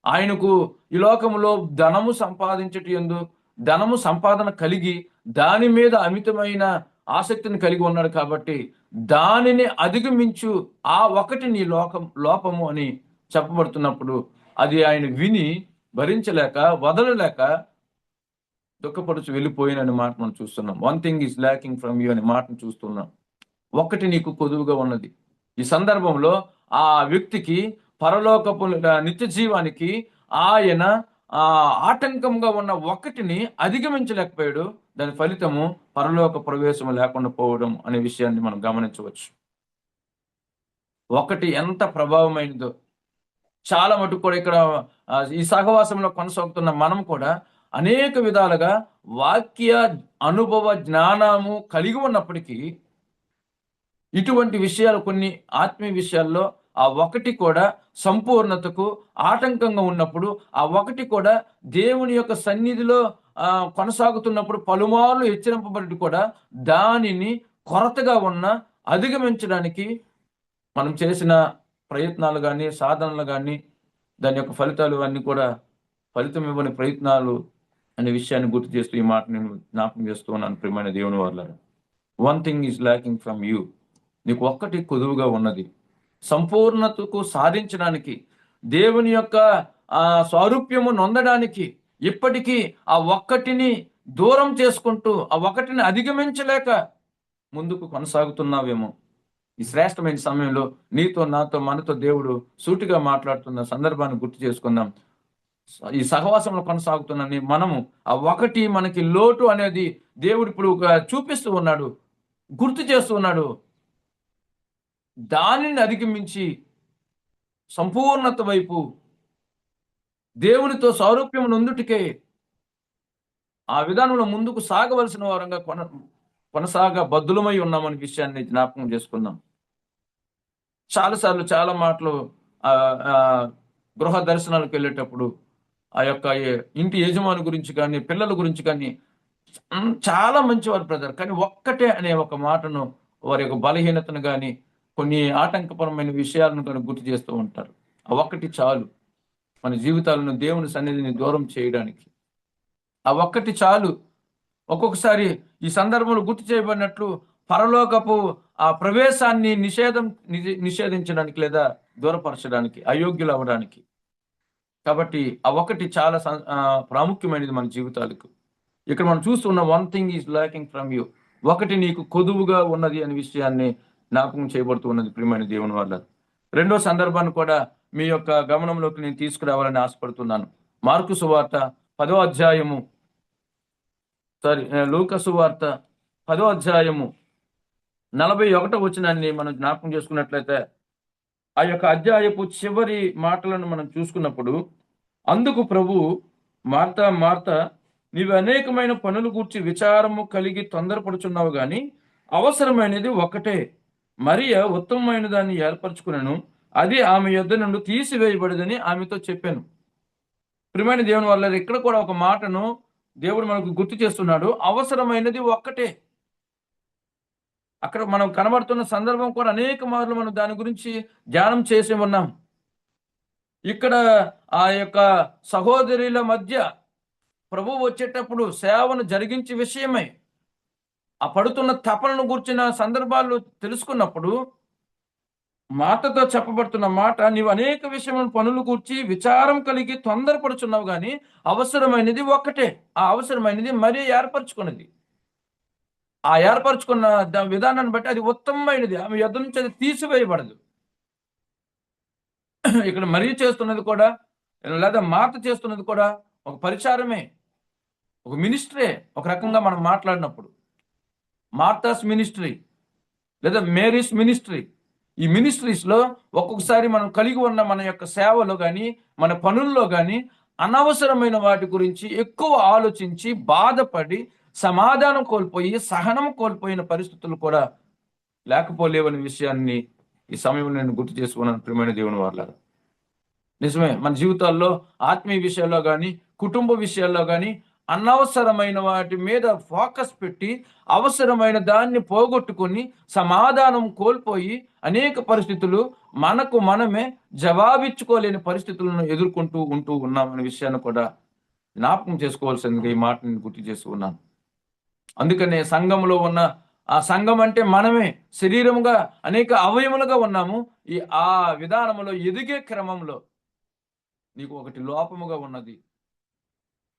D: ఆయనకు ఈ లోకంలో ధనము సంపాదించటందు, ధనము సంపాదన కలిగి దాని మీద అమితమైన ఆసక్తిని కలిగి ఉన్నాడు కాబట్టి, దానిని అధిగమించు ఆ ఒకటి నీ లోపము అని చెప్పబడుతున్నప్పుడు, అది ఆయన విని భరించలేక వదలలేక దుఃఖపడుచు వెళ్ళిపోయినని మాట మనం చూస్తున్నాం. One thing is lacking from you అనే మాటను చూస్తున్నాం. ఒకటి నీకు కొదువుగా ఉన్నది. ఈ సందర్భంలో ఆ వ్యక్తికి పరలోకపు నిత్య జీవానికి ఆయన ఆటంకంగా ఉన్న ఒకటిని అధిగమించలేకపోయాడు. దాని ఫలితము పరలోక ప్రవేశం లేకుండా పోవడం అనే విషయాన్ని మనం గమనించవచ్చు. ఒకటి ఎంత ప్రభావమైనదో చాలా మటుకు కూడా ఇక్కడ ఈ సహవాసంలో కొనసాగుతున్న మనం కూడా అనేక విధాలుగా వాక్య అనుభవ జ్ఞానము కలిగి ఉన్నప్పటికీ, ఇటువంటి విషయాలు కొన్ని ఆత్మీయ విషయాల్లో ఆ ఒకటి కూడా సంపూర్ణతకు ఆటంకంగా ఉన్నప్పుడు, ఆ ఒకటి కూడా దేవుని యొక్క సన్నిధిలో కొనసాగుతున్నప్పుడు పలుమార్లు హెచ్చరింపబడి కూడా దానిని కొరతగా ఉన్న అధిగమించడానికి మనం చేసిన ప్రయత్నాలు కానీ, సాధనలు కానీ, దాని యొక్క ఫలితాలు అన్నీ కూడా ఫలితం ఇవ్వని ప్రయత్నాలు అనే విషయాన్ని గుర్తు చేస్తూ ఈ మాట నేను జ్ఞాపకం చేస్తూ ఉన్నాను ప్రియమైన దేవుని వాళ్ళారా. One thing is lacking from you. నీకు ఒక్కటి కొదువుగా ఉన్నది. సంపూర్ణతకు సాధించడానికి, దేవుని యొక్క స్వారూప్యము నొందడానికి ఇప్పటికీ ఆ ఒక్కటిని దూరం చేసుకుంటూ, ఆ ఒకటిని అధిగమించలేక ముందుకు కొనసాగుతున్నావేమో. ఈ శ్రేష్టమైన సమయంలో నీతో, నాతో, మనతో దేవుడు సూటిగా మాట్లాడుతున్న సందర్భాన్ని గుర్తు చేసుకుందాం. ఈ సహవాసంలో కొనసాగుతున్న మనము ఆ ఒకటి మనకి లోటు అనేది దేవుడు ఇప్పుడు చూపిస్తూ ఉన్నాడు, గుర్తు చేస్తూ ఉన్నాడు. దానిని అధిగమించి సంపూర్ణత వైపు, దేవునితో సారూప్యం నొందుటికే ఆ విధానంలో ముందుకు సాగవలసిన వారంగా బద్దులమై ఉన్నామనే విషయాన్ని జ్ఞాపకం చేసుకుందాం. చాలాసార్లు చాలా మాటలు ఆ, ఆ, గృహ దర్శనాలకు వెళ్ళేటప్పుడు ఆ యొక్క ఇంటి యజమాని గురించి కానీ పిల్లల గురించి కానీ చాలా మంచివారు బ్రదర్, కానీ ఒక్కటే అనే ఒక మాటను, వారి యొక్క బలహీనతను కానీ కొన్ని ఆటంకపరమైన విషయాలను కానీ గుర్తు చేస్తూ ఉంటారు. ఆ ఒక్కటి చాలు మన జీవితాలను దేవుని సన్నిధిని దూరం చేయడానికి. ఆ ఒక్కటి చాలు. ఒక్కొక్కసారి ఈ సందర్భంలో గుర్తు చేయబడినట్లు పరలోకపు ఆ ప్రవేశాన్ని నిషేధించడానికి లేదా దూరపరచడానికి, అయోగ్యులు అవ్వడానికి. కాబట్టి ఆ ఒకటి చాలా ప్రాముఖ్యమైనది మన జీవితాలకు. ఇక్కడ మనం చూస్తున్న one thing is locking from you, ఒకటి నీకు కొదువుగా ఉన్నది అనే విషయాన్ని జ్ఞాపకం చేయబడుతూ ఉన్నది ప్రియమైన దేవుని వల్ల. రెండో సందర్భాన్ని కూడా మీ యొక్క గమనంలోకి నేను తీసుకురావాలని ఆశపడుతున్నాను. మార్కు సువార్త 10వ అధ్యాయము లూకా సువార్త 10వ అధ్యాయము 41వ వచనాన్ని మనం జ్ఞాపకం చేసుకున్నట్లయితే, ఆ యొక్క అధ్యాయపు చివరి మాటలను మనం చూసుకున్నప్పుడు, అందుకు ప్రభు, మార్తా మార్తా, నీవు అనేకమైన పనులు గూర్చి విచారము కలిగి తొందరపడుచున్నావు గాని అవసరమైనది ఒక్కటే. మరియ ఉత్తమమైన దాన్ని ఏర్పరచుకునను, అది ఆమె యొద్ద నుండి తీసివేయబడదని ఆమెతో చెప్పాను. ప్రియమైన దేవుని వల్ల ఇక్కడ కూడా ఒక మాటను దేవుడు మనకు గుర్తు చేస్తున్నాడు. అవసరమైనది ఒక్కటే. అక్కడ మనం కనబడుతున్న సందర్భం కూడా అనేక మార్లు మనం దాని గురించి ధ్యానం చేసి ఉన్నాం. ఇక్కడ ఆ యొక్క సహోదరుల మధ్య ప్రభువు వచ్చేటప్పుడు సేవను జరిగించే విషయమై ఆ పడుతున్న తపనను గూర్చిన సందర్భాలు తెలుసుకున్నప్పుడు మాటతో చెప్పబడుతున్న మాట, నీవు అనేక విషయమైన పనులు గూర్చి విచారం కలిగి తొందరపడుచున్నావు కానీ అవసరమైనది ఒక్కటే. ఆ అవసరమైనది మరీ ఏర్పరచుకున్నది. ఆ ఏర్పరచుకున్న విధానాన్ని బట్టి అది ఉత్తమమైనది. ఆమె యొద్ద నుంచి అది తీసివేయబడదు. ఇక్కడ మరీ చేస్తున్నది కూడా, లేదా మార్త చేస్తున్నది కూడా ఒక పరిచారమే, ఒక మినిస్ట్రీ. ఒక రకంగా మనం మాట్లాడినప్పుడు మార్తాస్ మినిస్ట్రీ లేదా మేరీస్ మినిస్ట్రీ, ఈ మినిస్ట్రీస్లో ఒక్కొక్కసారి మనం కలిగి ఉన్న మన యొక్క సేవలో కానీ మన పనుల్లో కానీ అనవసరమైన వాటి గురించి ఎక్కువ ఆలోచించి బాధపడి సమాధానం కోల్పోయి సహనం కోల్పోయిన పరిస్థితులు కూడా లేకపోలేవనే విషయాన్ని ఈ సమయంలో నేను గుర్తు చేసుకున్నాను ప్రియమైన దేవుని వాళ్ళ. నిజమే, మన జీవితాల్లో ఆత్మీయ విషయాల్లో కానీ కుటుంబ విషయాల్లో కానీ అనవసరమైన వాటి మీద ఫోకస్ పెట్టి అవసరమైన దాన్ని పోగొట్టుకొని సమాధానం కోల్పోయి అనేక పరిస్థితులు మనకు మనమే జవాబిచ్చుకోలేని పరిస్థితులను ఎదుర్కొంటూ ఉంటూ ఉన్నామనే విషయాన్ని కూడా జ్ఞాపకం చేసుకోవాల్సిందిగా ఈ మాట నేను గుర్తు చేసుకున్నాను. అందుకనే సంఘంలో ఉన్న ఆ సంఘం అంటే మనమే శరీరముగా అనేక అవయములుగా ఉన్నాము. ఆ విధానంలో ఎదిగే క్రమంలో నీకు ఒకటి లోపముగా ఉన్నది.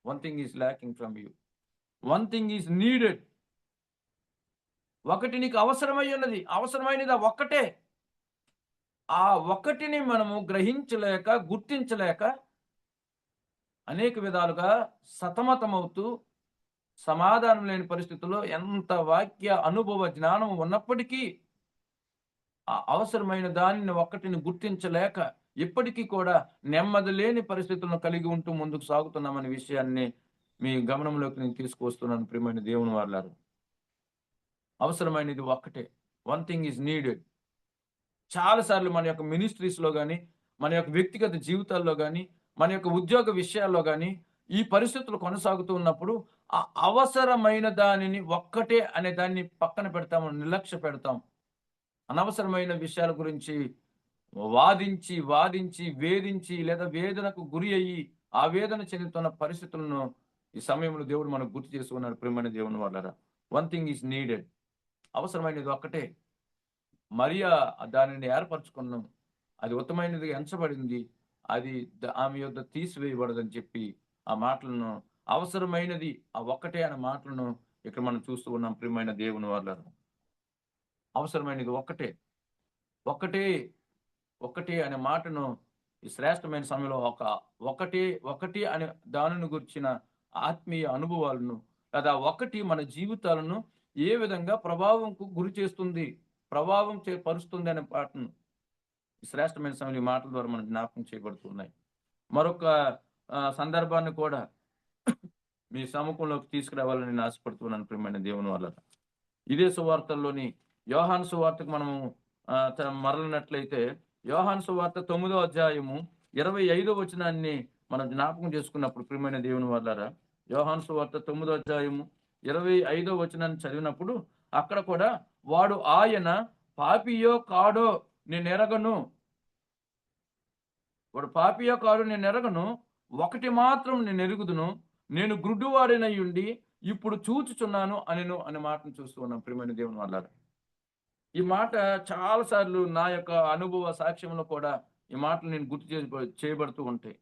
D: One thing is lacking from you, one thing is needed. ఒకటి నీకు అవసరమై ఉన్నది, అవసరమైనది ఒక్కటే. ఆ ఒక్కటిని మనము గ్రహించలేక గుర్తించలేక అనేక విధాలుగా సతమతమవుతూ సమాధానం లేని పరిస్థితుల్లో ఎంత వాక్య అనుభవ జ్ఞానం ఉన్నప్పటికీ ఆ అవసరమైన దానిని ఒక్కటిని గుర్తించలేక ఇప్పటికీ కూడా నెమ్మది లేని పరిస్థితులను కలిగి ఉంటూ ముందుకు సాగుతున్నామనే విషయాన్ని మీ గమనంలోకి నేను తీసుకొస్తున్నాను ప్రియమైన దేవుని వాళ్ళారు. అవసరమైనది ఒక్కటే, వన్ థింగ్ ఈజ్ నీడెడ్. చాలాసార్లు మన యొక్క మినిస్ట్రీస్లో కానీ మన యొక్క వ్యక్తిగత జీవితాల్లో కానీ మన యొక్క ఉద్యోగ విషయాల్లో కానీ ఈ పరిస్థితులు కొనసాగుతూ ఉన్నప్పుడు ఆ అవసరమైన దానిని ఒక్కటే అనే దాన్ని పక్కన పెడతాము, నిర్లక్ష్య పెడతాం. అనవసరమైన విషయాల గురించి వాదించి వేధించి లేదా వేదనకు గురి అయ్యి ఆవేదన చెందుతున్న పరిస్థితులను ఈ సమయంలో దేవుడు మనకు గుర్తు చేసుకున్నాడు ప్రియమైన దేవుని వాళ్ళరా. వన్ థింగ్ ఈజ్ నీడెడ్, అవసరమైనది ఒక్కటే. మరియా దానిని ఏర్పరచుకున్నాం, అది ఉత్తమైనది ఎంచబడింది, అది ఆమె యొద్ద తీసివేయబడదని చెప్పి ఆ మాటలను, అవసరమైనది ఆ ఒక్కటే అనే మాటలను ఇక్కడ మనం చూస్తూ ఉన్నాం ప్రియమైన దేవుని వాళ్ళరా. అవసరమైనది ఒక్కటే, ఒక్కటే ఒక్కటి అనే మాటను ఈ శ్రేష్టమైన సమయంలో ఒకటి అనే దానిని గురించిన ఆత్మీయ అనుభవాలను లేదా ఒకటి మన జీవితాలను ఏ విధంగా ప్రభావంకు గురి చేస్తుంది, ప్రభావం పరుస్తుంది అనే పాటను ఈ శ్రేష్టమైన సమయంలో ఈ మాటల ద్వారా మనకు జ్ఞాపకం చేయబడుతున్నాయి. మరొక సందర్భాన్ని కూడా మీ సముఖంలోకి తీసుకురావాలని నేను ఆశపడుతున్నాను ప్రియమైన దేవుని వల్ల. ఇదే సువార్తల్లోని యోహాను సువార్తకు మనము మరలినట్లయితే యోహాను సువార్త 9వ అధ్యాయము 25వ వచనాన్ని మనం జ్ఞాపకం చేసుకున్నప్పుడు, ప్రియమైన దేవుని వాళ్ళారా, యోహాను సువార్త 9వ అధ్యాయము 25వ వచనాన్ని చదివినప్పుడు అక్కడ కూడా వాడు ఆయన పాపియో కాడో నేను ఎరగను, వాడు పాపియో కాడో నేను ఎరగను, ఒకటి మాత్రం నేను ఎరుగుదును, నేను గుడ్డివాడినై ఉండి ఇప్పుడు చూచుచున్నాను అనే మాటను చూస్తూ ఉన్నాం. ప్రియమైన దేవుని వాళ్ళారా, ఈ మాట చాలాసార్లు నా యొక్క అనుభవ సాక్ష్యంలో కూడా ఈ మాటలు నేను గుర్తు చేయబడుతూ ఉంటాయి.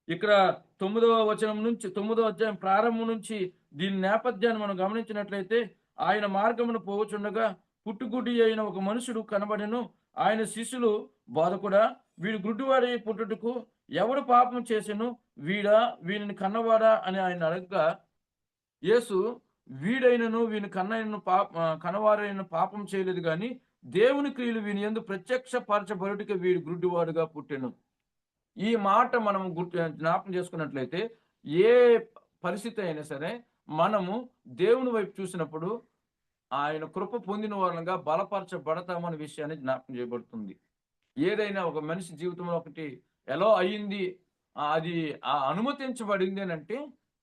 D: ఇక్కడ 9వ వచనం నుంచి 9వ అధ్యాయం ప్రారంభం నుంచి దీని నేపథ్యాన్ని మనం గమనించినట్లయితే, ఆయన మార్గమును పోవచుండగా పుట్టుగుడ్డి అయిన ఒక మనుషుడు కనబడెను. ఆయన శిష్యులు, బోధకుడా, వీడు గుడ్డివాడి పుట్టుటకు ఎవడు పాపం చేసెను, వీడా వీనిని కన్నవాడా అని ఆయన అడగగా, యేసు, వీడైనను వీని కన్నవారైన పాపం చేయలేదు, కానీ దేవుని క్రియలు వీని యందు ప్రత్యక్షపరచబడుటకు వీడు గుడ్డివాడుగా పుట్టెను. ఈ మాట మనం జ్ఞాపకం చేసుకున్నట్లయితే, ఏ పరిస్థితి అయినా సరే మనము దేవుని వైపు చూసినప్పుడు ఆయన కృప పొందిన వాళ్ళగా బలపరచబడతామనే విషయాన్ని జ్ఞాపకం చేయబడుతుంది. ఏదైనా ఒక మనిషి జీవితంలో ఒకటి ఎలా అయ్యింది, అది అనుమతించబడింది అని అంటే,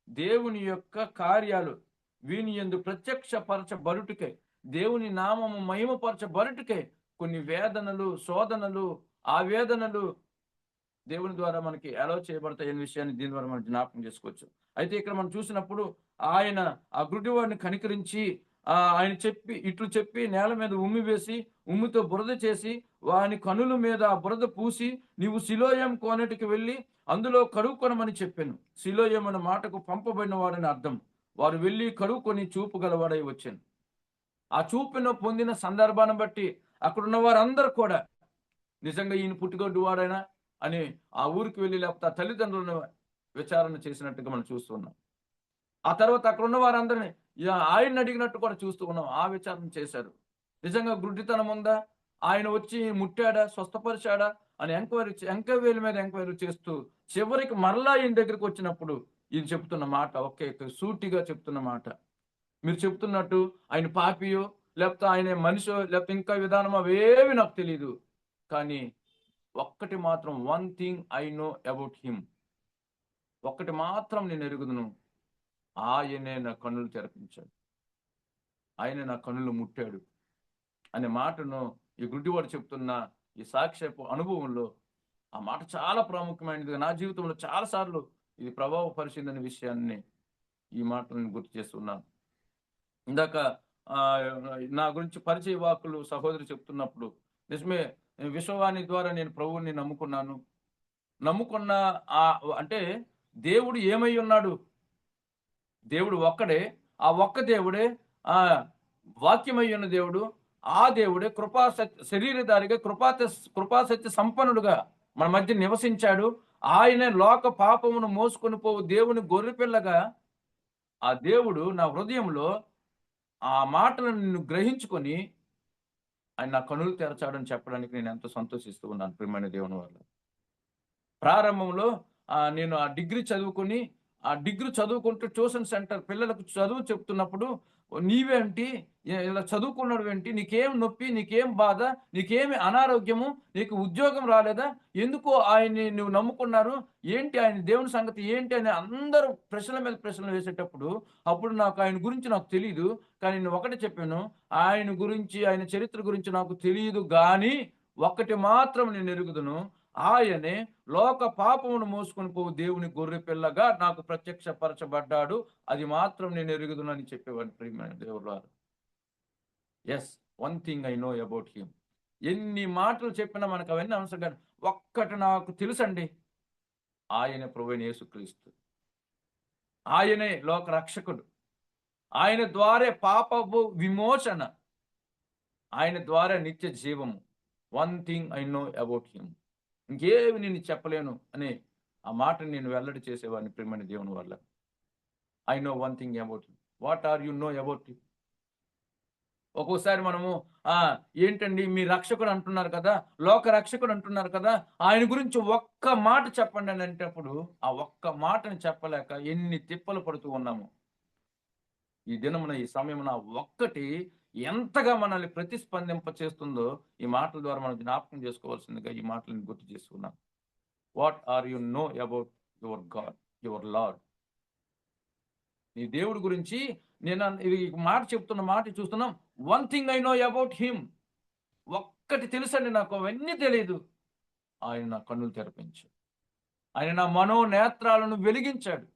D: దేవుని యొక్క కార్యాలు వీని యందు ప్రత్యక్షపరచబడుటకే, దేవుని నామము మహిమపరచబడుటకే కొన్ని వేదనలు, శోధనలు, ఆవేదనలు దేవుని ద్వారా మనకి ఎలా చేయబడతాయి అనే విషయాన్ని దీని ద్వారా మనం జ్ఞాపకం చేసుకోవచ్చు. అయితే ఇక్కడ మనం చూసినప్పుడు ఆయన ఆ గుడ్డివాడిని కనికరించి ఆయన ఇట్లు చెప్పి నేల మీద ఉమ్మి వేసి ఉమ్మితో బురద చేసి వాని కనుల మీద ఆ బురద పూసి, నీవు సిలోయం కోనేటికి వెళ్ళి అందులో కడుక్కొనమని చెప్పాను. సిలోయం అనే మాటకు పంపబడిన వాడని అర్థం. వారు వెళ్ళి కడుక్కొని చూపు గలవాడై వచ్చాను. ఆ చూపును పొందిన సందర్భాన్ని బట్టి అక్కడున్న వారందరూ కూడా నిజంగా ఈయన పుట్టుగొడ్డు వాడైనా అని ఆ ఊరికి వెళ్ళి, లేకపోతే ఆ తల్లిదండ్రులను విచారణ చేసినట్టుగా మనం చూస్తున్నాం. ఆ తర్వాత అక్కడ ఉన్న వారందరినీ ఆయన్ని అడిగినట్టు కూడా చూస్తూ ఉన్నాం. ఆ విచారణ చేశారు. నిజంగా గుడ్డితనం ఉందా, ఆయన వచ్చి ముట్టాడా, స్వస్థపరిచాడా అని ఎంక్వైరీ మీద ఎంక్వైరీ చేస్తూ చివరికి మరలా ఈయన దగ్గరికి వచ్చినప్పుడు ఈయన చెప్తున్న మాట ఒకే సూటిగా చెప్తున్న మాట, మీరు చెప్తున్నట్టు ఆయన పాపియో, లేకపోతే ఆయన మనిషో, లేకపోతే ఇంకా విధానం అవేవి నాకు తెలియదు, కానీ ఒక్కటి మాత్రం, one thing I know about him, ఒక్కటి మాత్రం నేను ఎరుగుదును, ఆయనే నా కన్నులు తెరపించాడు, ఆయన నా కన్నులు ముట్టాడు అనే మాటను ఈ గుడ్డివాడు చెప్తున్న ఈ సాక్ష్యపు అనుభవంలో ఆ మాట చాలా ప్రాముఖ్యమైనది. నా జీవితంలో చాలాసార్లు ఇది ప్రభావపరిచిందనే విషయాన్ని ఈ మాటలను గుర్తు చేస్తున్నాను. ఇందాక నా గురించి పరిచయ వాక్కులు సహోదరి చెప్తున్నప్పుడు, నిజమే, విశ్వవాణి ద్వారా నేను ప్రభువుని నమ్ముకున్న అంటే దేవుడు ఏమై ఉన్నాడు, దేవుడు ఒక్కడే, ఆ ఒక్క దేవుడే వాక్యమై ఉన్న దేవుడు, ఆ దేవుడే శరీరధారిగా కృపాసత్య సంపన్నుడుగా మన మధ్య నివసించాడు. ఆయనే లోక పాపమును మోసుకొని పోవు దేవుని గొర్రెపిల్లగా ఆ దేవుడు నా హృదయంలో ఆ మాటలను నిన్ను గ్రహించుకొని ఆయన నా కనులు తెరచాడని చెప్పడానికి నేను ఎంతో సంతోషిస్తూ ఉన్నాను. ప్రియమైన దేవుని వల్ల ప్రారంభంలో నేను ఆ డిగ్రీ చదువుకుంటూ ట్యూషన్ సెంటర్ పిల్లలకు చదువు చెప్తున్నప్పుడు, నీవేంటి ఇలా చదువుకున్నాడు ఏంటి, నీకేం నొప్పి, నీకేం బాధ, నీకేమి అనారోగ్యము, నీకు ఉద్యోగం రాలేదా, ఎందుకు ఆయన్ని నువ్వు నమ్ముకున్నారు, ఏంటి ఆయన దేవుని సంగతి ఏంటి అని అందరూ ప్రశ్నల మీద ప్రశ్నలు వేసేటప్పుడు, అప్పుడు నాకు ఆయన గురించి నాకు తెలియదు, కానీ నేను ఒకటి చెప్పాను, ఆయన గురించి, ఆయన చరిత్ర గురించి నాకు తెలియదు, కానీ ఒక్కటి మాత్రం నేను ఎరుగుదును, ఆయనే లోక పాపమును మోసుకొని పోవు దేవుని గొర్రె పిల్లగా నాకు ప్రత్యక్షపరచబడ్డాడు, అది మాత్రం నేను ఎరుగుదును అని చెప్పేవాడిని. ప్రియమైన దేవుడు, yes, one thing I know about him. ఎన్ని మాటలు చెప్పినా మనకు అవన్నీ అవసరం కాదు, ఒక్కటి నాకు తెలుసండి, ఆయనే ప్రభువైన యేసుక్రీస్తు, ఆయనే లోక రక్షకుడు, ఆయన ద్వారే పాపపు విమోచన, ఆయన ద్వారా నిత్య జీవము. One thing I know about him, ఇంకేమి నేను చెప్పలేను అనే ఆ మాటను నేను వెల్లడి చేసేవాడిని. ప్రియమైన దేవుని వల్ల I know one thing about him. What are you know about him? ఒక్కోసారి మనము ఏంటండి మీ రక్షకుడు అంటున్నారు కదా, లోక రక్షకుడు అంటున్నారు కదా, ఆయన గురించి ఒక్క మాట చెప్పండి అని అంటేప్పుడు ఆ ఒక్క మాటని చెప్పలేక ఎన్ని తిప్పలు పడుతూ ఉన్నాము. ఈ దినమున ఈ సమయమున ఒక్కటి ఎంతగా మనల్ని ప్రతిస్పందింప చేస్తుందో ఈ మాటల ద్వారా మనం జ్ఞాపకం చేసుకోవాల్సిందిగా ఈ మాటలను గుర్తు చేసుకున్నాం. What are you know about your God, your Lord? నీ దేవుడి గురించి నేను ఇది మాట చెప్తున్న మాట చూస్తున్నాం. One thing I know about him. ఒక్కటి తెలుసండి నాకు, అవన్నీ తెలియదు. ఆయన నా కన్నులు తెరపించాడు. ఆయన నా మనోనేత్రాలను వెలిగించాడు.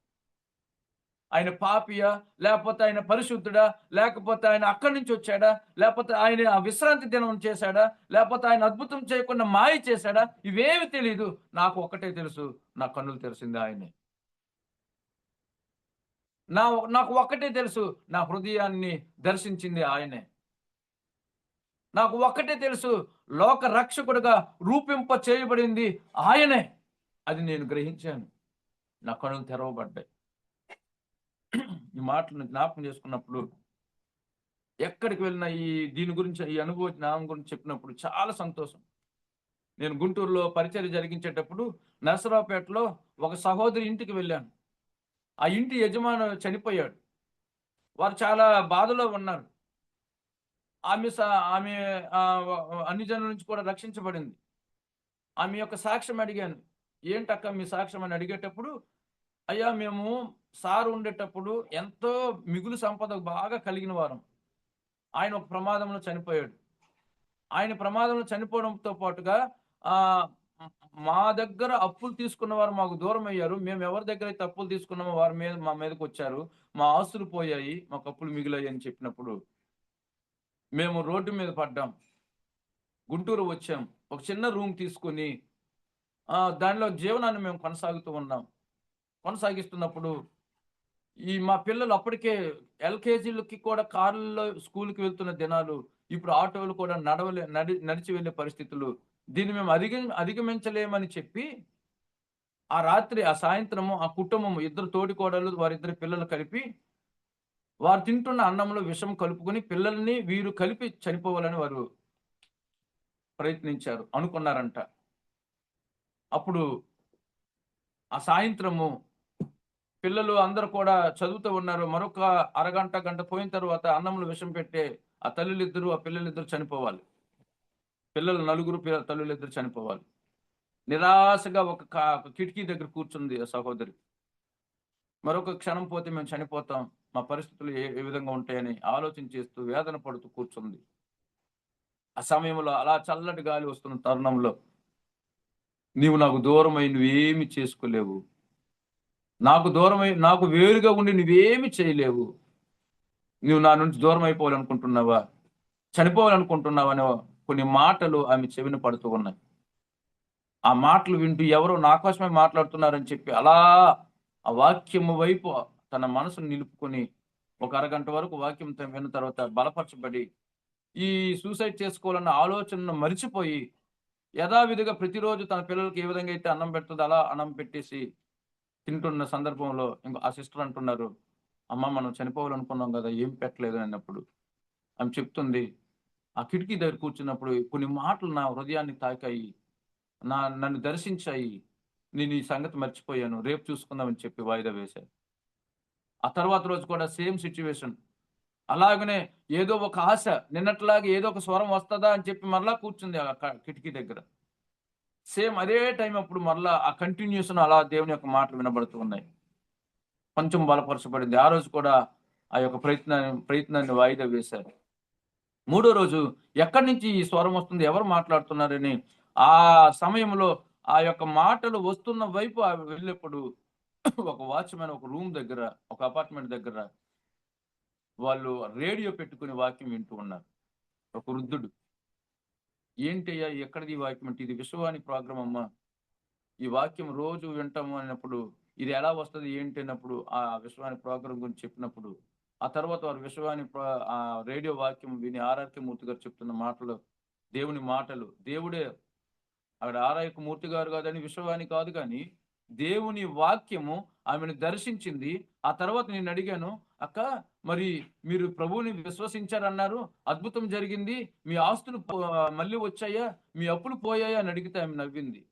D: ఆయన పాపియా, లేకపోతే ఆయన పరిశుద్ధుడా, లేకపోతే ఆయన అక్కడి నుంచి వచ్చాడా, లేకపోతే ఆయన ఆ విశ్రాంతి దినం చేశాడా, లేకపోతే ఆయన అద్భుతం చేయకుండా మాయ చేశాడా, ఇవేమి తెలియదు. నాకు ఒక్కటే తెలుసు, నా కన్నులు తెరిచింది ఆయనే. నాకు ఒక్కటే తెలుసు, నా హృదయాన్ని దర్శించింది ఆయనే. నాకు ఒక్కటే తెలుసు, లోక రక్షకుడుగా రూపింప చేయబడింది ఆయనే. అది నేను గ్రహించాను. నా కన్నులు తెరవబడ్డాయి. ఈ మాటలను జ్ఞాపకం చేసుకున్నప్పుడు, ఎక్కడికి వెళ్ళినా దీని గురించి, ఈ అనుభవం గురించి చెప్పినప్పుడు చాలా సంతోషం. నేను గుంటూరులో పరిచర్య జరిగించేటప్పుడు నరసరావుపేటలో ఒక సహోదరి ఇంటికి వెళ్ళాను. ఆ ఇంటి యజమాని చనిపోయాడు. వారు చాలా బాధలో ఉన్నారు. ఆమె అన్ని జనుల నుంచి కూడా రక్షించబడింది. ఆమె యొక్క సాక్ష్యం అడిగాను. ఏంటక్క మీ సాక్ష్యం అని అడిగేటప్పుడు, అయ్యా మేము సార్ ఉండేటప్పుడు ఎంతో మిగులు సంపద బాగా కలిగిన వారం. ఆయన ఒక ప్రమాదంలో చనిపోయాడు. ఆయన ప్రమాదంలో చనిపోవడంతో పాటుగా మా దగ్గర అప్పులు తీసుకున్న వారు మాకు దూరం అయ్యారు. మేము ఎవరి దగ్గర అయితే అప్పులు తీసుకున్నామో వారి మీద మా మీదకి వచ్చారు. మా ఆస్తులు పోయాయి, మాకు అప్పులు మిగిలాయి అని చెప్పినప్పుడు మేము రోడ్డు మీద పడ్డాం. గుంటూరు వచ్చాం. ఒక చిన్న రూమ్ తీసుకొని దానిలో జీవనాన్ని మేము కొనసాగిస్తున్నప్పుడు మా పిల్లలు అప్పటికే ఎల్కేజీలకి కూడా కార్లలో స్కూల్కి వెళ్తున్న దినాలు, ఇప్పుడు ఆటోలు కూడా నడిచి వెళ్ళే పరిస్థితులు. దీన్ని మేము అధిగమించలేమని చెప్పి ఆ సాయంత్రము ఆ కుటుంబం, ఇద్దరు తోడికోడలు, వారిద్దరు పిల్లలు కలిపి వారు తింటున్న అన్నంలో విషం కలుపుకొని పిల్లల్ని వీరు కలిపి చనిపోవాలని వారు ప్రయత్నించారు, అనుకున్నారంట. అప్పుడు ఆ సాయంత్రము పిల్లలు అందరూ కూడా చదువుతూ ఉన్నారు. మరొక అరగంట గంట పోయిన తర్వాత అన్నంలో విషం పెట్టే ఆ తల్లులిద్దరు, ఆ పిల్లలిద్దరు చనిపోవాలి. పిల్లలు నలుగురు, తల్లులిద్దరు చనిపోవాలి. నిరాశగా ఒక కిటికీ దగ్గర కూర్చుంది ఆ సహోదరి. మరొక క్షణం పోతే మేము చనిపోతాం, మా పరిస్థితులు ఏ విధంగా ఉంటాయని ఆలోచన చేస్తూ వేదన పడుతూ కూర్చుంది. ఆ సమయంలో అలా చల్లటి గాలి వస్తున్న తరుణంలో, నీవు నాకు దూరమై నువ్వేమి చేసుకోలేవు, నాకు వేరుగా ఉండి నువ్వేమి చేయలేవు, నువ్వు నా నుంచి దూరం అయిపోవాలనుకుంటున్నావా, చనిపోవాలనుకుంటున్నావా అనే కొన్ని మాటలు ఆమె చెవిన పడుతూ ఉన్నాయి. ఆ మాటలు వింటూ ఎవరో నా కోసమే మాట్లాడుతున్నారని చెప్పి అలా ఆ వాక్యము వైపు తన మనసును నిలుపుకొని ఒక అరగంట వరకు వాక్యం విన్న తర్వాత బలపరచబడి ఈ సూసైడ్ చేసుకోవాలన్న ఆలోచనను మరిచిపోయి యథావిధిగా ప్రతిరోజు తన పిల్లలకి ఏ విధంగా అయితే అన్నం పెడుతుందో అలా అన్నం పెట్టేసి తింటున్న సందర్భంలో ఆ సిస్టర్ అంటున్నారు, అమ్మ మనం చనిపోవాలనుకున్నాం కదా, ఏం పెట్టలేదు అన్నప్పుడు ఆమె చెప్తుంది, ఆ కిటికీ దగ్గర కూర్చున్నప్పుడు కొన్ని మాటలు నా హృదయాన్ని తాకాయి, నన్ను దర్శించాయి, నేను ఈ సంగతి మర్చిపోయాను, రేపు చూసుకుందామని చెప్పి వాయిదా వేశాను. ఆ తర్వాత రోజు కూడా సేమ్ సిచ్యువేషన్. అలాగనే ఏదో ఒక ఆశ, నిన్నట్లాగా ఏదో ఒక స్వరం వస్తుందా అని చెప్పి మరలా కూర్చుంది ఆ కిటికీ దగ్గర. సేమ్ అదే టైం అప్పుడు మరలా ఆ కంటిన్యూషన్ అలా దేవుని యొక్క మాటలు వినబడుతూ ఉన్నాయి. కొంచెం బలపరచబడింది. ఆ రోజు కూడా ఆ యొక్క ప్రయత్నాన్ని వాయిదా వేశారు. మూడో రోజు ఎక్కడి నుంచి ఈ స్వరం వస్తుంది, ఎవరు మాట్లాడుతున్నారని ఆ సమయంలో ఆ యొక్క మాటలు వస్తున్న వైపు వెళ్ళేప్పుడు ఒక వాచ్మెన్ ఒక రూమ్ దగ్గర, ఒక అపార్ట్మెంట్ దగ్గర వాళ్ళు రేడియో పెట్టుకుని వాక్యం వింటూ ఉన్నారు. ఒక వృద్ధుడు, ఏంటయ్యా ఎక్కడిది ఈ వాక్యం అంటే, ఇది విశ్వవాణి ప్రోగ్రామ్ అమ్మా, ఈ వాక్యం రోజు వింటాము అన్నప్పుడు ఇది ఎలా వస్తుంది ఏంటి అన్నప్పుడు ఆ విశ్వవాణి ప్రోగ్రాం గురించి చెప్పినప్పుడు ఆ తర్వాత వారు విశ్వవాణి ఆ రేడియో వాక్యం విని ఆర్ఆర్కే మూర్తి గారు చెప్తున్న మాటలు దేవుని మాటలు, దేవుడే అక్కడ ఆర్ఆర్కే మూర్తి గారు కాదని విశ్వవాణి కాదు, కానీ దేవుని వాక్యము ఆమెను దర్శించింది. ఆ తర్వాత నేను అడిగాను, అక్క మరి మీరు ప్రభువుని విశ్వసించారన్నారు, అద్భుతం జరిగింది, మీ ఆస్తులు మళ్ళీ వచ్చాయా, మీ అప్పులు పోయాయా అని అడిగితే ఆమె నవ్వింది.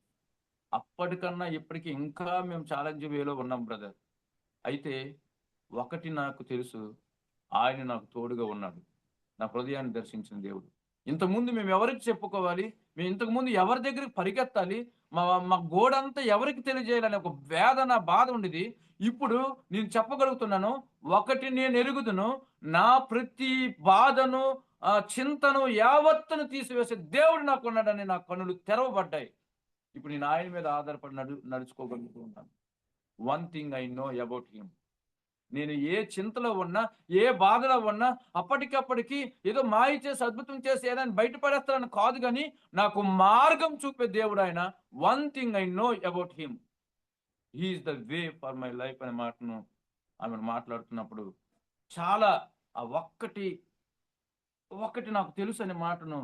D: అప్పటికన్నా ఇప్పటికి ఇంకా మేము ఛాలెంజ్ వేలో ఉన్నాం బ్రదర్. అయితే ఒకటి నాకు తెలుసు, ఆయన నాకు తోడుగా ఉన్నాడు. నా హృదయాన్ని దర్శించిన దేవుడు. ఇంతకుముందు మేము ఎవరికి చెప్పుకోవాలి, మేము ఇంతకుముందు ఎవరి దగ్గరికి పరిగెత్తాలి, మా మా గోడంతా ఎవరికి తెలియజేయాలనే ఒక వేదన, బాధ ఉండేది. ఇప్పుడు నేను చెప్పగలుగుతున్నాను, ఒకటి నేను ఎరుగుదును, నా ప్రతి బాధను, చింతను యావత్తును తీసివేసే దేవుడు నాకున్నాడని నా కన్నులు తెరవబడ్డాయి. ఇప్పుడు నేను ఆయన మీద ఆధారపడి నడుచుకోగలుగుతున్నాను. One thing I know about him. నేను ఏ చింతలో ఉన్నా, ఏ బాధలో ఉన్నా, అప్పటికప్పటికి ఏదో మాయ చేసి అద్భుతం చేసి ఏదైనా బయటపడేస్తానని కాదు, కానీ నాకు మార్గం చూపే దేవుడు ఆయన. One thing I know about him, he's the way for my life అనే మాటను ఆమె మాట్లాడుతున్నప్పుడు చాలా ఆ ఒక్కటి నాకు తెలుసు అనే మాటను